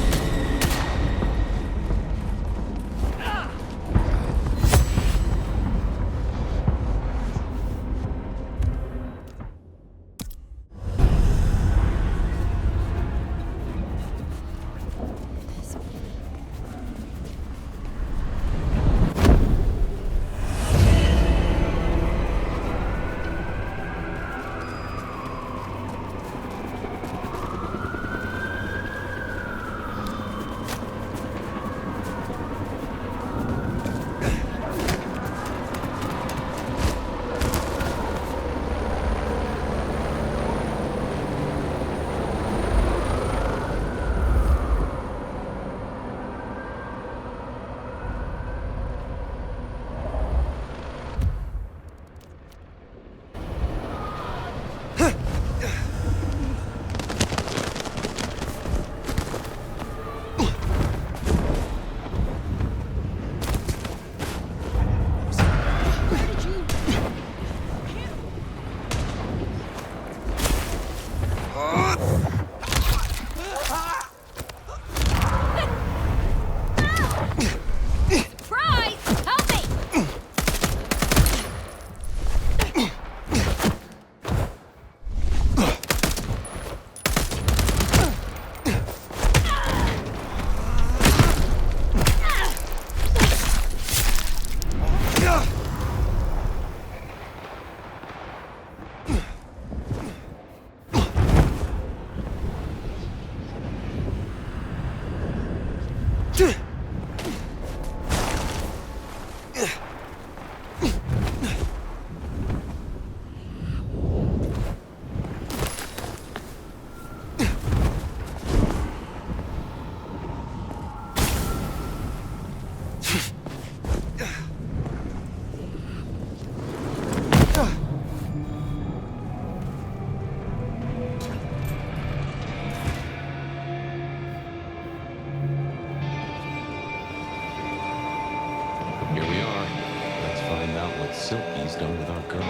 Silky's done with our girl.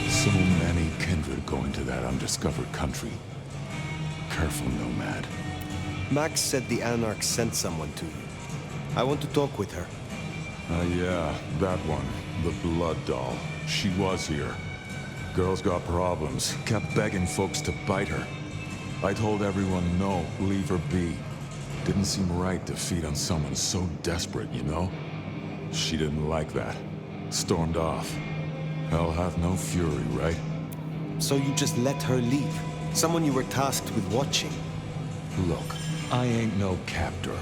So many kindred going to that undiscovered country. Careful, nomad. Max said the Anarchs sent someone to you. I want to talk with her. Yeah, that one. The blood doll. She was here. Girl's got problems. Kept begging folks to bite her. I told everyone no, leave her be. Didn't seem right to feed on someone so desperate, you know? She didn't like that. Stormed off. Hell hath no fury, right? So you just let her leave? Someone you were tasked with watching? Look, I ain't no captor.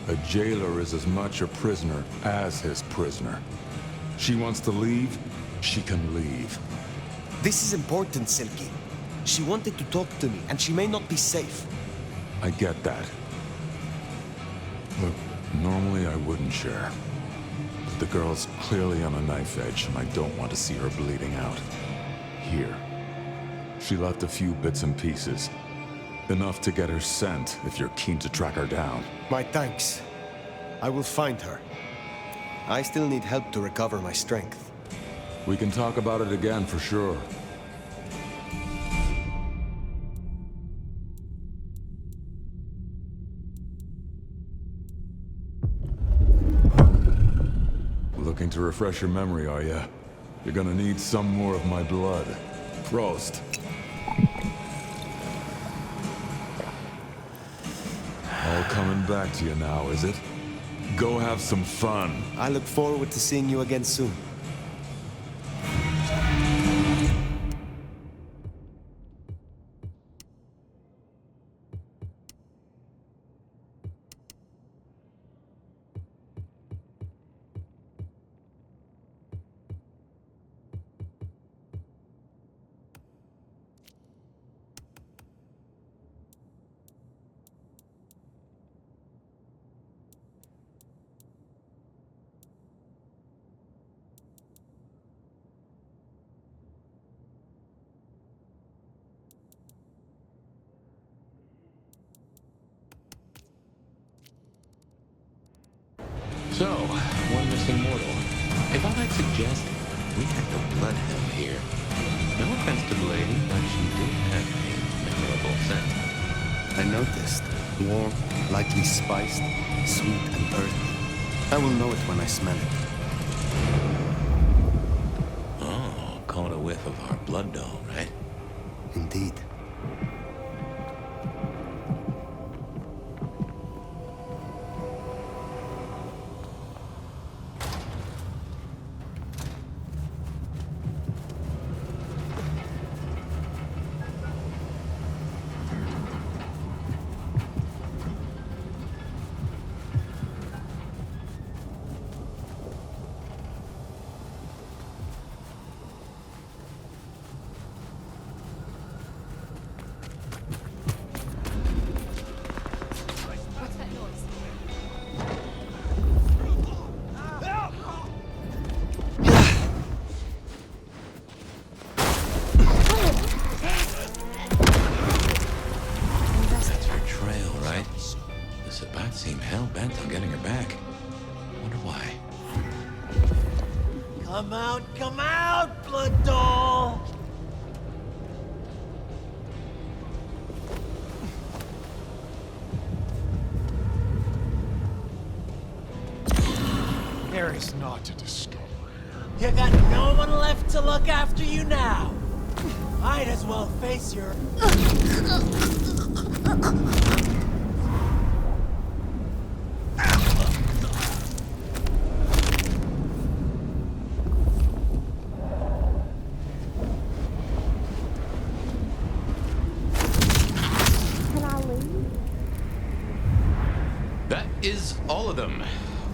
A jailer is as much a prisoner as his prisoner. She wants to leave, she can leave. This is important, Silky. She wanted to talk to me, and she may not be safe. I get that. Look, normally I wouldn't share. But the girl's clearly on a knife edge, and I don't want to see her bleeding out. Here. She left a few bits and pieces. Enough to get her sent, if you're keen to track her down. My thanks. I will find her. I still need help to recover my strength. We can talk about it again for sure. to refresh your memory, are you? You're gonna need some more of my blood. Prost. All coming back to you now, is it? Go have some fun. I look forward to seeing you again soon. So, one missing mortal. If I might suggest, we have the Bloodhound here. No offense to the lady, but she did have a memorable scent. I noticed. Warm, lightly spiced, sweet and earthy. I will know it when I smell it. Oh, caught a whiff of our blood doll, right? Indeed. Come out, blood doll! There is naught to discover. You got no one left to look after you now. Might as well face your... Is all of them.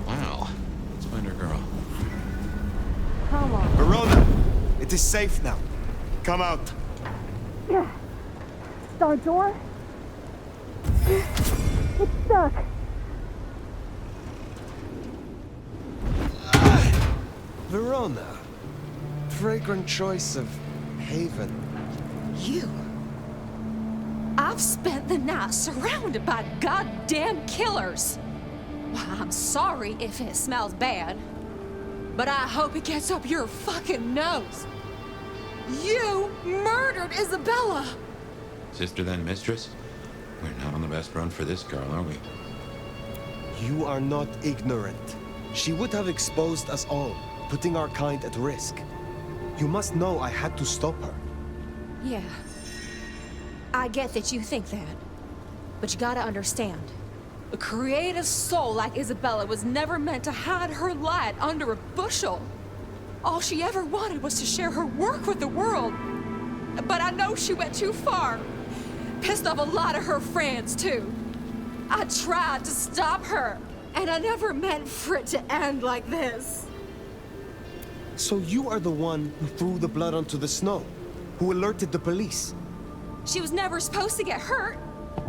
Wow. Let's find our girl. Come on. Verona, it is safe now. Come out. Star door? It's stuck. Verona. Fragrant choice of haven. You? I've spent the night surrounded by goddamn killers. Well, I'm sorry if it smells bad, but I hope it gets up your fucking nose. You murdered Isabella! Sister then mistress? We're not on the best run for this girl, are we? You are not ignorant. She would have exposed us all, putting our kind at risk. You must know I had to stop her. Yeah. I get that you think that, but you gotta understand. A creative soul like Isabella was never meant to hide her light under a bushel. All she ever wanted was to share her work with the world. But I know she went too far. Pissed off a lot of her friends, too. I tried to stop her, and I never meant for it to end like this. So you are the one who threw the blood onto the snow, who alerted the police. She was never supposed to get hurt.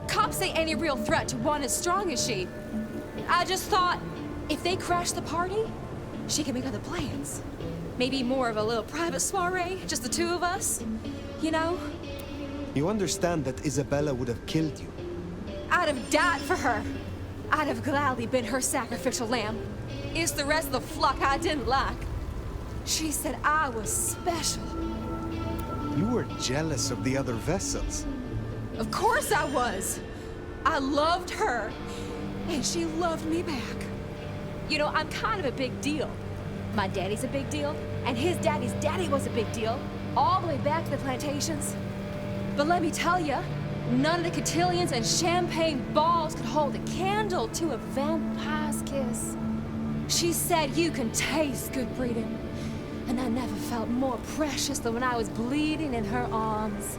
Cops ain't any real threat to one as strong as she. I just thought, if they crashed the party, she could make other plans. Maybe more of a little private soiree, just the two of us, you know? You understand that Isabella would have killed you. I'd have died for her. I'd have gladly been her sacrificial lamb. It's the rest of the flock I didn't like. She said I was special. You were jealous of the other vessels. Of course I was. I loved her, and she loved me back. You know, I'm kind of a big deal. My daddy's a big deal, and his daddy's daddy was a big deal, all the way back to the plantations. But let me tell you, none of the cotillions and champagne balls could hold a candle to a vampire's kiss. She said you can taste good breeding, and I never felt more precious than when I was bleeding in her arms.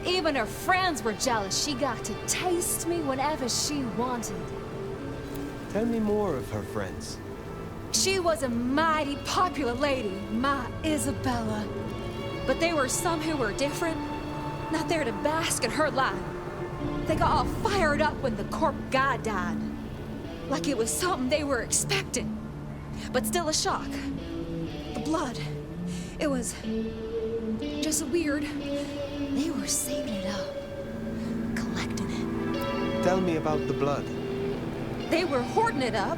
Even her friends were jealous. She got to taste me whenever she wanted. Tell me more of her friends. She was a mighty popular lady, my Isabella. But there were some who were different, not there to bask in her light. They got all fired up when the corp guy died. Like it was something they were expecting, but still a shock. The blood, it was just weird. They were saving it up, collecting it. Tell me about the blood. They were hoarding it up,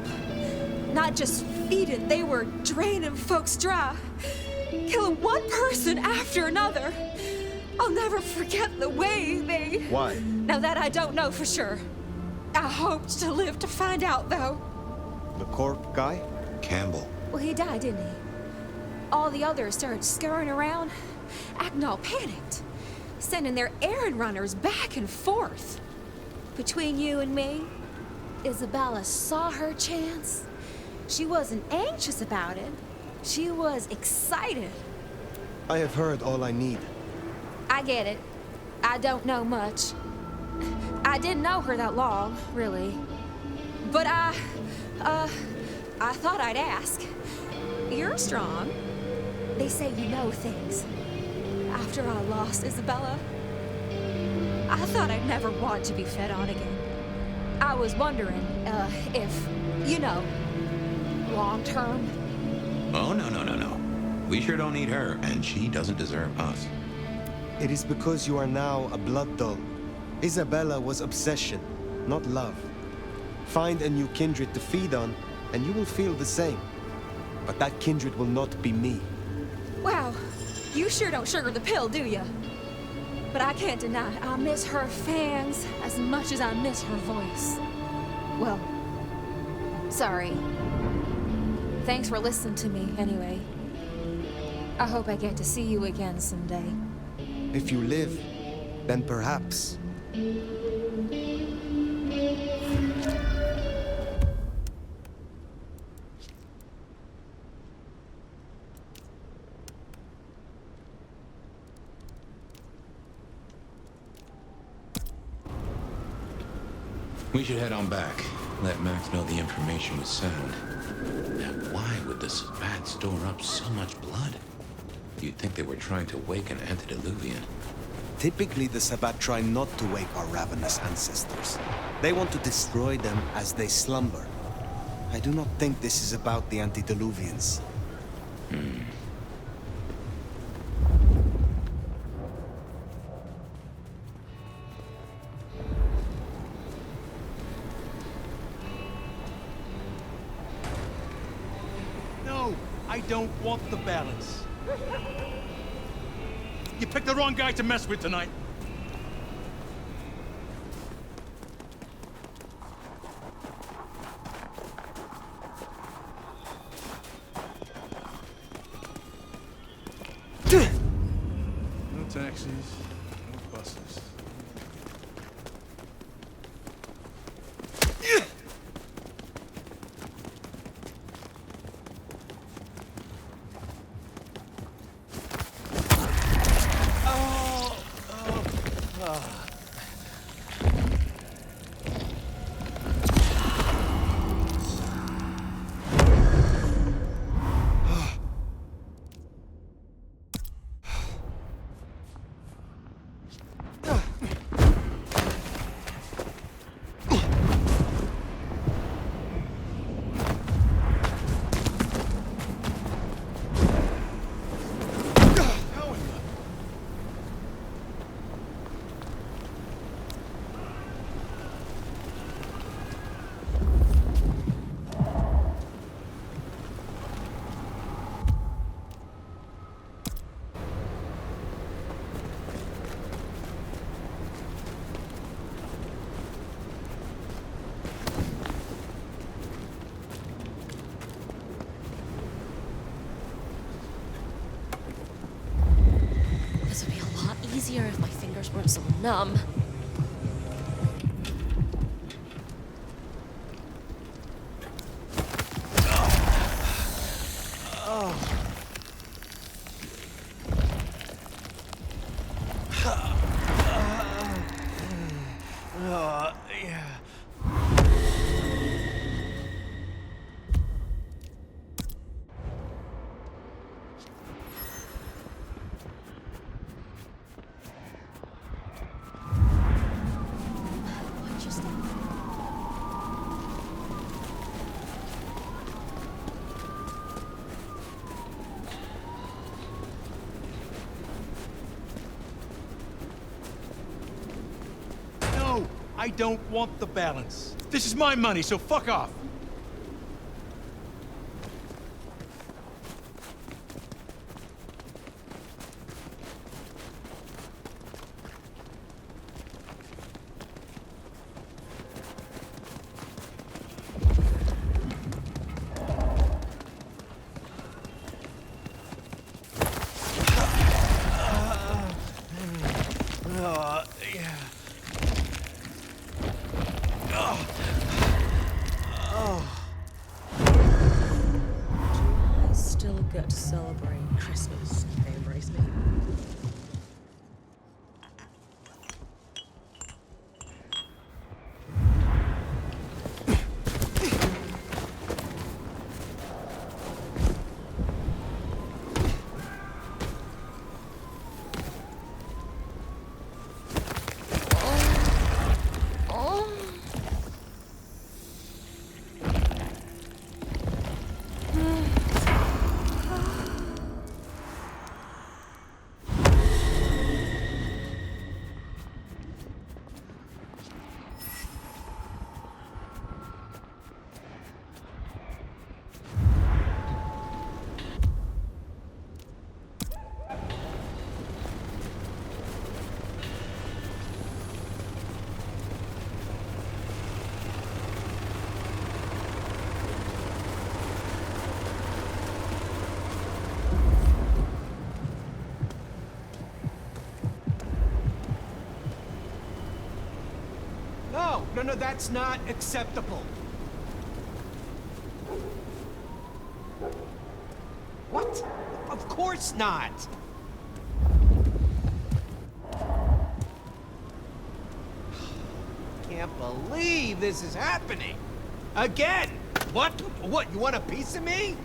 not just feeding, they were draining folks dry, killing one person after another. I'll never forget the way they... Why? Now that I don't know for sure. I hoped to live to find out, though. The corp guy? Campbell. Well, he died, didn't he? All the others started scurrying around, acting all panicked, sending their errand runners back and forth. Between you and me, Isabella saw her chance. She wasn't anxious about it. She was excited. I have heard all I need. I get it. I don't know much. I didn't know her that long, really. But I thought I'd ask. You're strong. They say you know things. After I lost Isabella, I thought I'd never want to be fed on again. I was wondering, if, you know, long term. Oh, no. We sure don't need her, and she doesn't deserve us. It is because you are now a blood doll. Isabella was obsession, not love. Find a new kindred to feed on, and you will feel the same. But that kindred will not be me. Wow, you sure don't sugar the pill, do you? But I can't deny I miss her fangs as much as I miss her voice. Well, sorry. Thanks for listening to me, anyway. I hope I get to see you again someday. If you live, then perhaps. We should head on back. Let Max know the information was sound. Now, why would the Sabbat store up so much blood? You'd think they were trying to wake an antediluvian. Typically, the Sabbat try not to wake our ravenous ancestors. They want to destroy them as they slumber. I do not think this is about the antediluvians. No, I don't want the balance. You picked the wrong guy to mess with tonight. No taxis, no buses. easier if my fingers weren't so numb. No, I don't want the balance. This is my money, so fuck off. I still get to celebrate Christmas if they embrace me. No, that's not acceptable. What? Of course not. Can't believe this is happening. Again. What? What? You want a piece of me?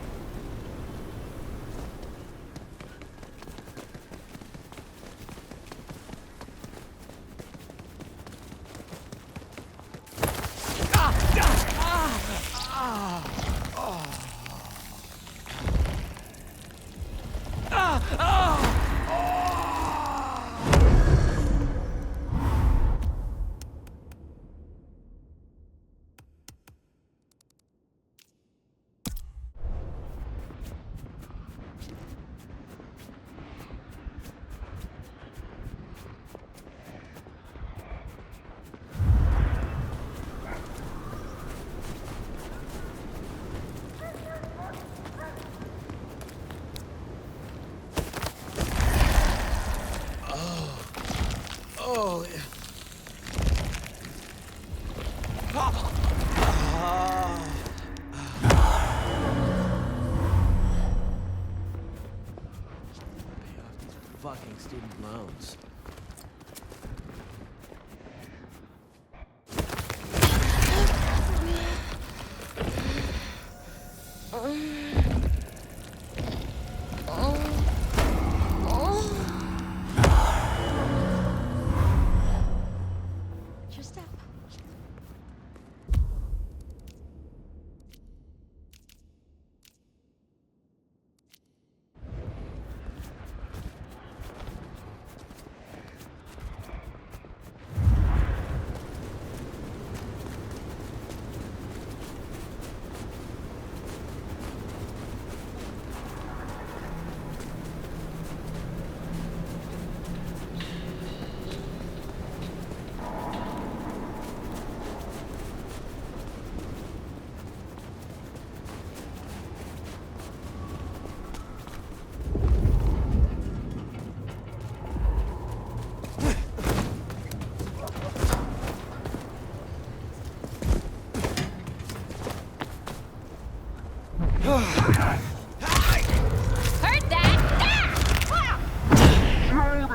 Fucking student loans.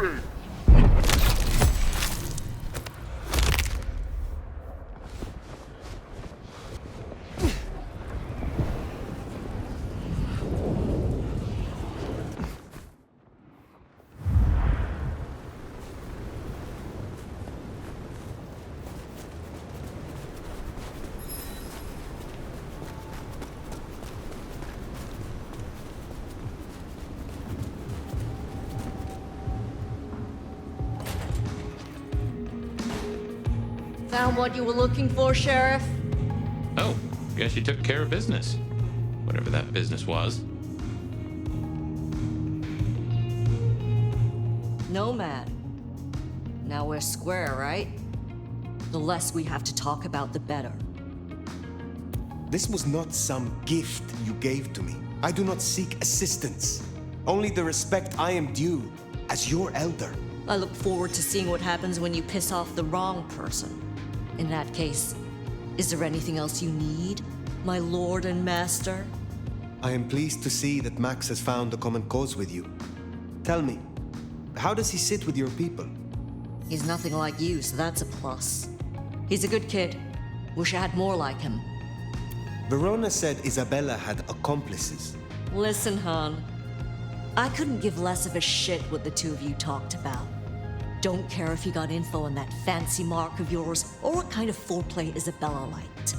victory! Found what you were looking for, Sheriff? Oh, guess you took care of business. Whatever that business was. Nomad. Now we're square, right? The less we have to talk about, the better. This was not some gift you gave to me. I do not seek assistance. Only the respect I am due as your elder. I look forward to seeing what happens when you piss off the wrong person. In that case, is there anything else you need, my lord and master? I am pleased to see that Max has found a common cause with you. Tell me, how does he sit with your people? He's nothing like you, so that's a plus. He's a good kid. Wish I had more like him. Verona said Isabella had accomplices. Listen, hon. I couldn't give less of a shit what the two of you talked about. Don't care if you got info on that fancy mark of yours or what kind of foreplay Isabella liked.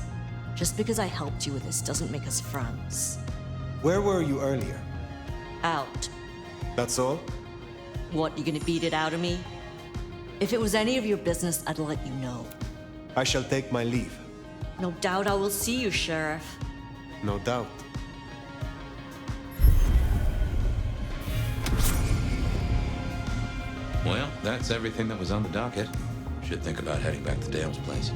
Just because I helped you with this doesn't make us friends. Where were you earlier? Out. That's all? What, you gonna beat it out of me? If it was any of your business, I'd let you know. I shall take my leave. No doubt I will see you, Sheriff. No doubt. Well, that's everything that was on the docket. Should think about heading back to Dale's place.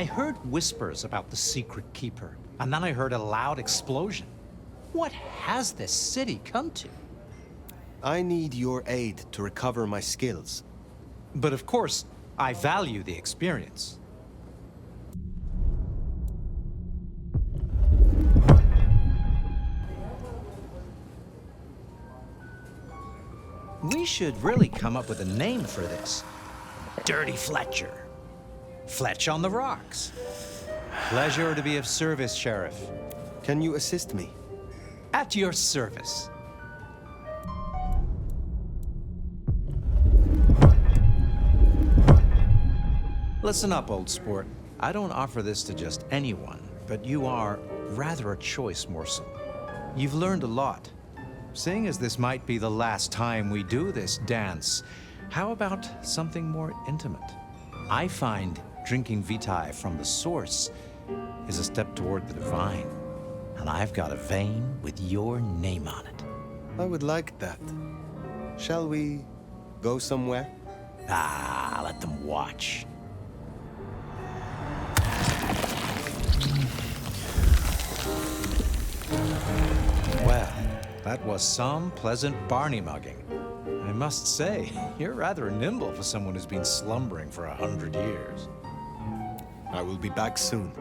I heard whispers about the secret keeper, and then I heard a loud explosion. What has this city come to? I need your aid to recover my skills. But of course, I value the experience. We should really come up with a name for this. Dirty Fletcher. Fletch on the rocks. Pleasure to be of service, Sheriff. Can you assist me? At your service. Listen up, old sport. I don't offer this to just anyone, but you are rather a choice morsel. You've learned a lot. Seeing as this might be the last time we do this dance, how about something more intimate? I find drinking vitae from the source is a step toward the divine, and I've got a vein with your name on it. I would like that. Shall we go somewhere? Ah, let them watch. Well, that was some pleasant Barney mugging. I must say, you're rather nimble for someone who's been slumbering for 100 years. I will be back soon.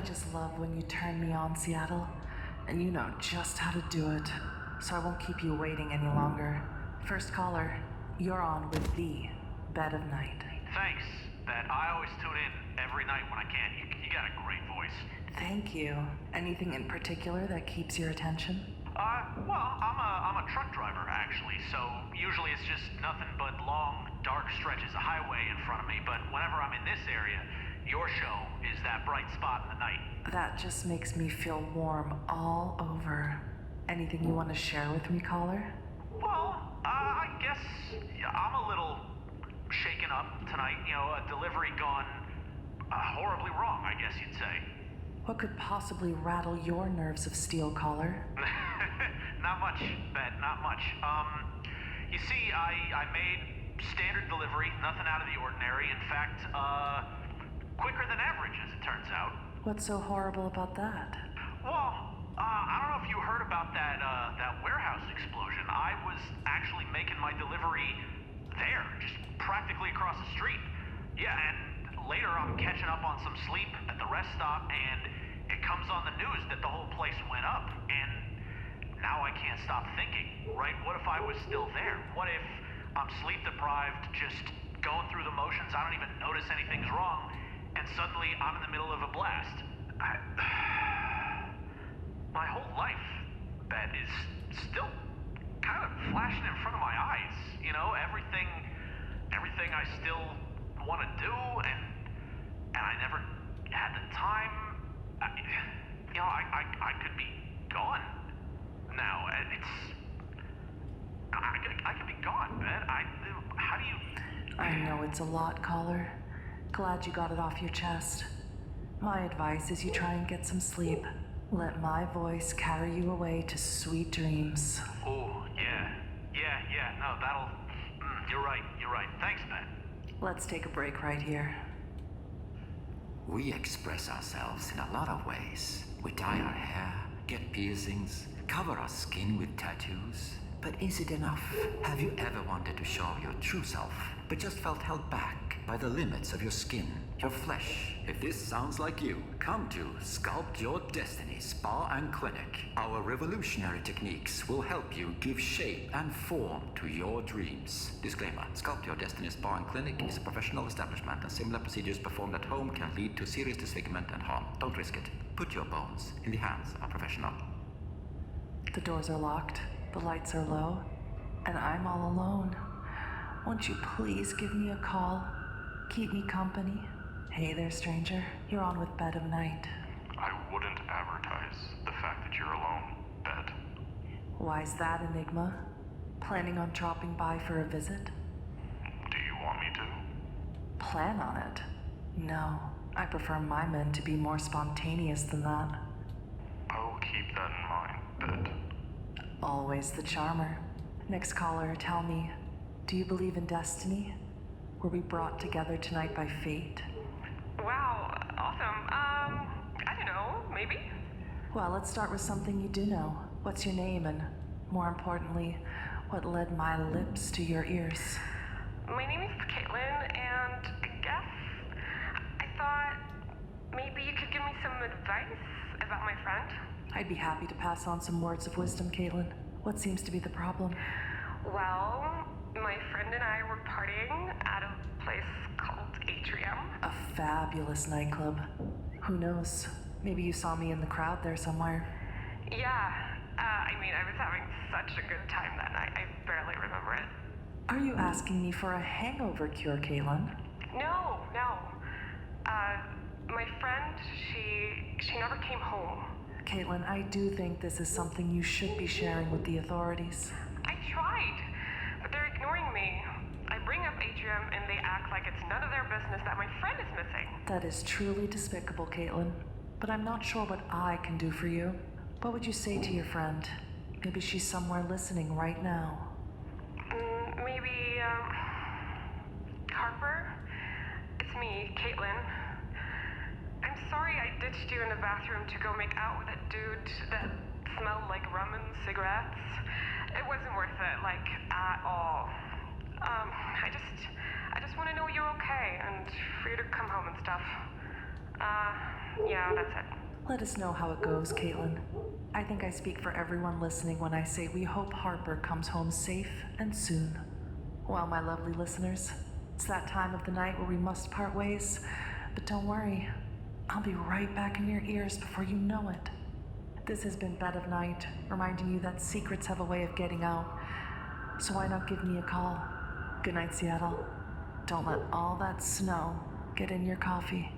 just love when you turn me on, Sиэтла. And you know just how to do it. So I won't keep you waiting any longer. First caller, you're on with the Bed of Night. Thanks, Bet. I always tune in every night when I can. You got a great voice. Thank you. Anything in particular that keeps your attention? Well, I'm a truck driver, actually, so usually it's just nothing but long, dark stretches of highway in front of me, but whenever I'm in this area, your show is that bright spot in the night. That just makes me feel warm all over. Anything you want to share with me, caller? Well, I guess I'm a little shaken up tonight. You know, a delivery gone horribly wrong, I guess you'd say. What could possibly rattle your nerves of steel, caller? Not much, Bet, not much. You see, I made standard delivery, nothing out of the ordinary. In fact, quicker than average, as it turns out. What's so horrible about that? Well, I don't know if you heard about that warehouse explosion. I was actually making my delivery there, just practically across the street. Yeah, and later I'm catching up on some sleep at the rest stop, and it comes on the news that the whole place went up, and now I can't stop thinking, right? What if I was still there? What if I'm sleep deprived, just going through the motions, I don't even notice anything's wrong, and suddenly I'm in the middle of a blast? My whole life, Bet, is still kind of flashing in front of my eyes. You know, everything I still want to do, and I never had the time. I could be gone now. I could be gone, Bet. How do you... I know it's a lot, caller. Glad you got it off your chest. My advice is you try and get some sleep. Let my voice carry you away to sweet dreams. Oh, yeah. No, that'll... You're right. Thanks, Bet. Let's take a break right here. We express ourselves in a lot of ways. We dye our hair, get piercings, cover our skin with tattoos. But is it enough? Have you ever wanted to show your true self, but just felt held back by the limits of your skin, your flesh? If this sounds like you, come to Sculpt Your Destiny Spa and Clinic. Our revolutionary techniques will help you give shape and form to your dreams. Disclaimer: Sculpt Your Destiny Spa and Clinic is a professional establishment, and similar procedures performed at home can lead to serious disfigurement and harm. Don't risk it. Put your bones in the hands of a professional. The doors are locked, the lights are low, and I'm all alone. Won't you please give me a call? Keep me company. Hey there, stranger. You're on with Bed of Night. I wouldn't advertise the fact that you're alone, Bet. Why's that, Enigma? Planning on dropping by for a visit? Do you want me to? Plan on it? No. I prefer my men to be more spontaneous than that. I'll keep that in mind, Bet. Always the charmer. Next caller, tell me, do you believe in destiny? Were we brought together tonight by fate? Wow, awesome. I don't know, maybe? Well, let's start with something you do know. What's your name, and more importantly, what led my lips to your ears? My name is Caitlin, and I guess I thought maybe you could give me some advice about my friend. I'd be happy to pass on some words of wisdom, Caitlin. What seems to be the problem? Well, my friend and I were partying at a place called Atrium. A fabulous nightclub. Who knows? Maybe you saw me in the crowd there somewhere. Yeah, I was having such a good time that night, I barely remember it. Are you asking me for a hangover cure, Caitlin? No. My friend, she never came home. Caitlin, I do think this is something you should be sharing with the authorities. I tried, but they're ignoring me. I bring up Atrium and they act like it's none of their business that my friend is missing. That is truly despicable, Caitlin. But I'm not sure what I can do for you. What would you say to your friend? Maybe she's somewhere listening right now. Maybe, Harper? It's me, Caitlin. I'm sorry I ditched you in the bathroom to go make out with a dude that smelled like rum and cigarettes. It wasn't worth it, like, at all. I just want to know you're okay and for you to come home and stuff. Yeah, that's it. Let us know how it goes, Caitlin. I think I speak for everyone listening when I say we hope Harper comes home safe and soon. Well, my lovely listeners, it's that time of the night where we must part ways. But don't worry, I'll be right back in your ears before you know it. This has been Bed of Night, reminding you that secrets have a way of getting out. So why not give me a call? Good night, Seattle. Don't let all that snow get in your coffee.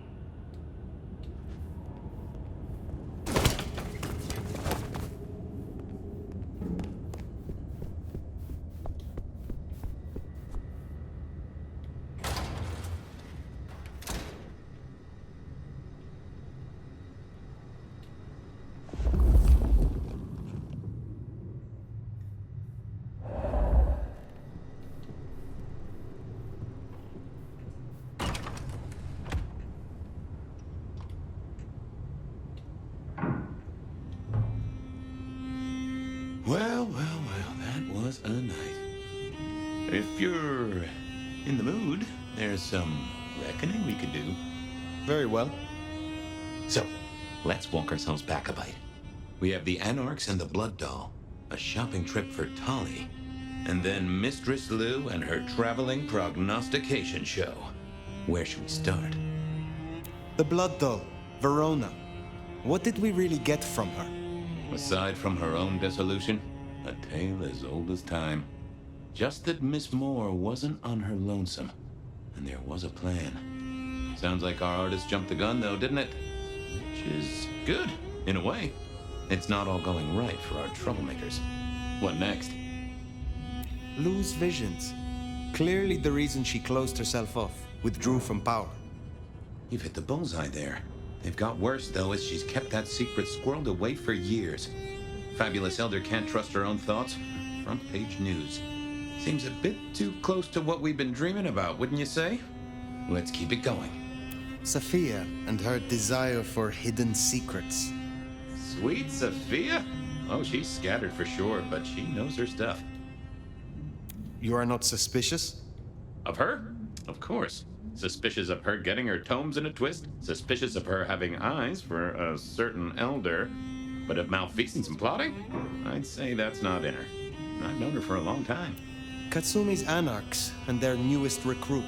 Well, that was a night. If you're in the mood, there's some reckoning we could do. Very well. So, let's walk ourselves back a bite. We have the Anarchs and the Blood Doll, a shopping trip for Tolly, and then Mistress Lou and her traveling prognostication show. Where should we start? The Blood Doll, Verona. What did we really get from her? Aside from her own dissolution, a tale as old as time. Just that Miss Moore wasn't on her lonesome, and there was a plan. Sounds like our artist jumped the gun, though, didn't it? Which is good, in a way. It's not all going right for our troublemakers. What next? Lou's visions. Clearly the reason she closed herself off, withdrew from power. You've hit the bullseye there. They've got worse, though, as she's kept that secret squirreled away for years. Fabulous Elder can't trust her own thoughts. Front page news. Seems a bit too close to what we've been dreaming about, wouldn't you say? Let's keep it going. Sophia and her desire for hidden secrets. Sweet Sophia? Oh, she's scattered for sure, but she knows her stuff. You are not suspicious? Of her? Of course. Suspicious of her getting her tomes in a twist. Suspicious of her having eyes for a certain elder. But of malfeasance and plotting? I'd say that's not in her. I've known her for a long time. Katsumi's Anarchs and their newest recruit.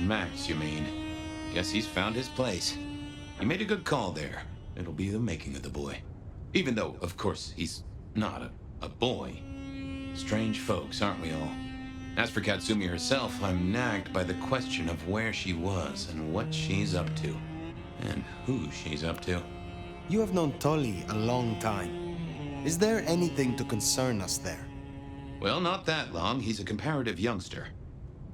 Max, you mean? Guess he's found his place. You made a good call there. It'll be the making of the boy. Even though, of course, he's not a boy. Strange folks, aren't we all? As for Katsumi herself, I'm nagged by the question of where she was and what she's up to. And who she's up to. You have known Tolly a long time. Is there anything to concern us there? Well, not that long. He's a comparative youngster.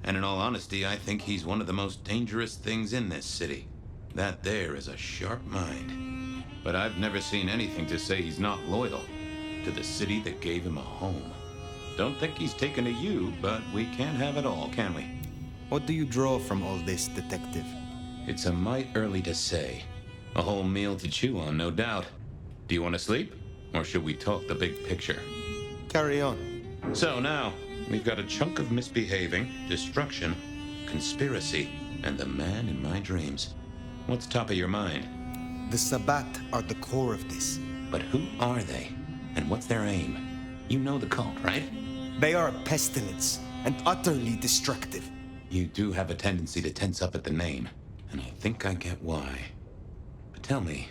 And in all honesty, I think he's one of the most dangerous things in this city. That there is a sharp mind. But I've never seen anything to say he's not loyal to the city that gave him a home. Don't think he's taken to you, but we can't have it all, can we? What do you draw from all this, detective? It's a mite early to say. A whole meal to chew on, no doubt. Do you want to sleep? Or should we talk the big picture? Carry on. So now, we've got a chunk of misbehaving, destruction, conspiracy, and the man in my dreams. What's top of your mind? The Sabbat are the core of this. But who are they? And what's their aim? You know the cult, right? They are a pestilence, and utterly destructive. You do have a tendency to tense up at the name, and I think I get why. But tell me,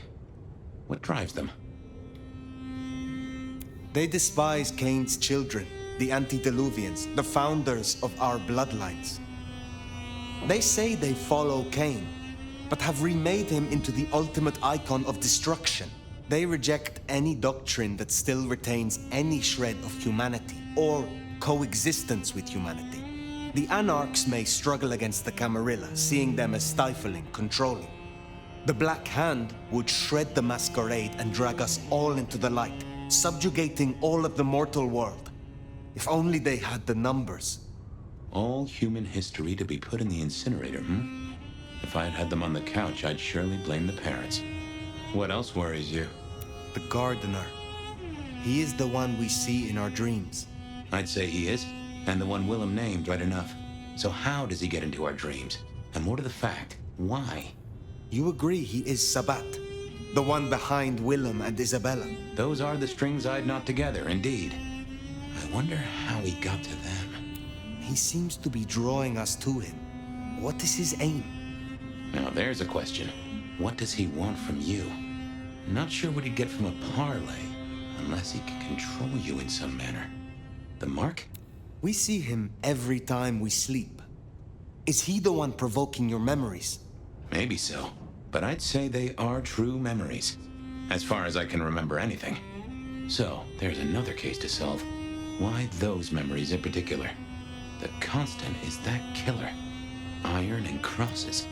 what drives them? They despise Cain's children, the antediluvians, the founders of our bloodlines. They say they follow Cain, but have remade him into the ultimate icon of destruction. They reject any doctrine that still retains any shred of humanity or coexistence with humanity. The Anarchs may struggle against the Camarilla, seeing them as stifling, controlling. The Black Hand would shred the Masquerade and drag us all into the light, subjugating all of the mortal world. If only they had the numbers. All human history to be put in the incinerator, If I had had them on the couch, I'd surely blame the parents. What else worries you? The gardener. He is the one we see in our dreams. I'd say he is, and the one Willem named right enough. So how does he get into our dreams? And more to the fact, why? You agree he is Sabat, the one behind Willem and Isabella? Those are the strings I'd knot together, indeed. I wonder how he got to them. He seems to be drawing us to him. What is his aim? Now there's a question. What does he want from you? Not sure what he'd get from a parlay, unless he can control you in some manner. The mark? We see him every time we sleep. Is he the one provoking your memories? Maybe so, but I'd say they are true memories, as far as I can remember anything. So, there's another case to solve. Why those memories in particular? The constant is that killer. Iron and crosses.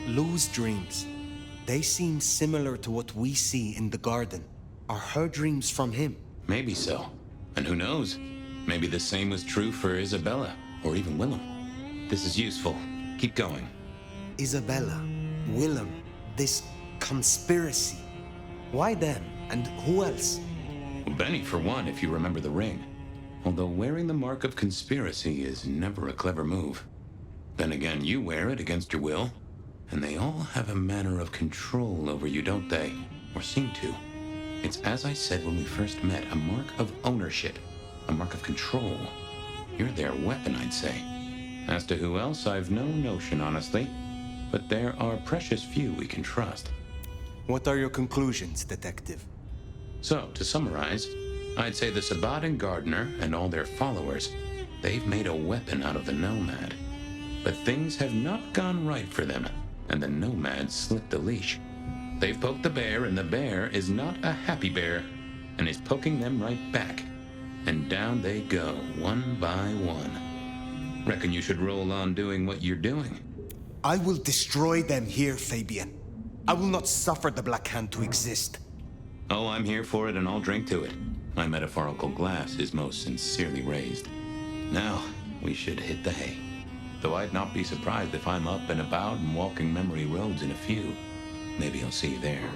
Lou's dreams. They seem similar to what we see in the garden. Are her dreams from him? Maybe so. And who knows? Maybe the same was true for Isabella, or even Willem. This is useful. Keep going. Isabella, Willem, this conspiracy. Why them? And who else? Well, Benny, for one, if you remember the ring. Although wearing the mark of conspiracy is never a clever move. Then again, you wear it against your will. And they all have a manner of control over you, don't they? Or seem to. It's as I said when we first met, a mark of ownership. A mark of control. You're their weapon, I'd say. As to who else, I've no notion, honestly. But there are precious few we can trust. What are your conclusions, Detective? So, to summarize, I'd say the Sabat and Gardner and all their followers, they've made a weapon out of the Nomad. But things have not gone right for them, and the Nomad slipped the leash. They've poked the bear, and the bear is not a happy bear, and is poking them right back. And down they go, one by one. Reckon you should roll on doing what you're doing. I will destroy them here, Fabian. I will not suffer the Black Hand to exist. Oh, I'm here for it, and I'll drink to it. My metaphorical glass is most sincerely raised. Now, we should hit the hay. Though I'd not be surprised if I'm up and about and walking memory roads in a few. Maybe I'll see you there.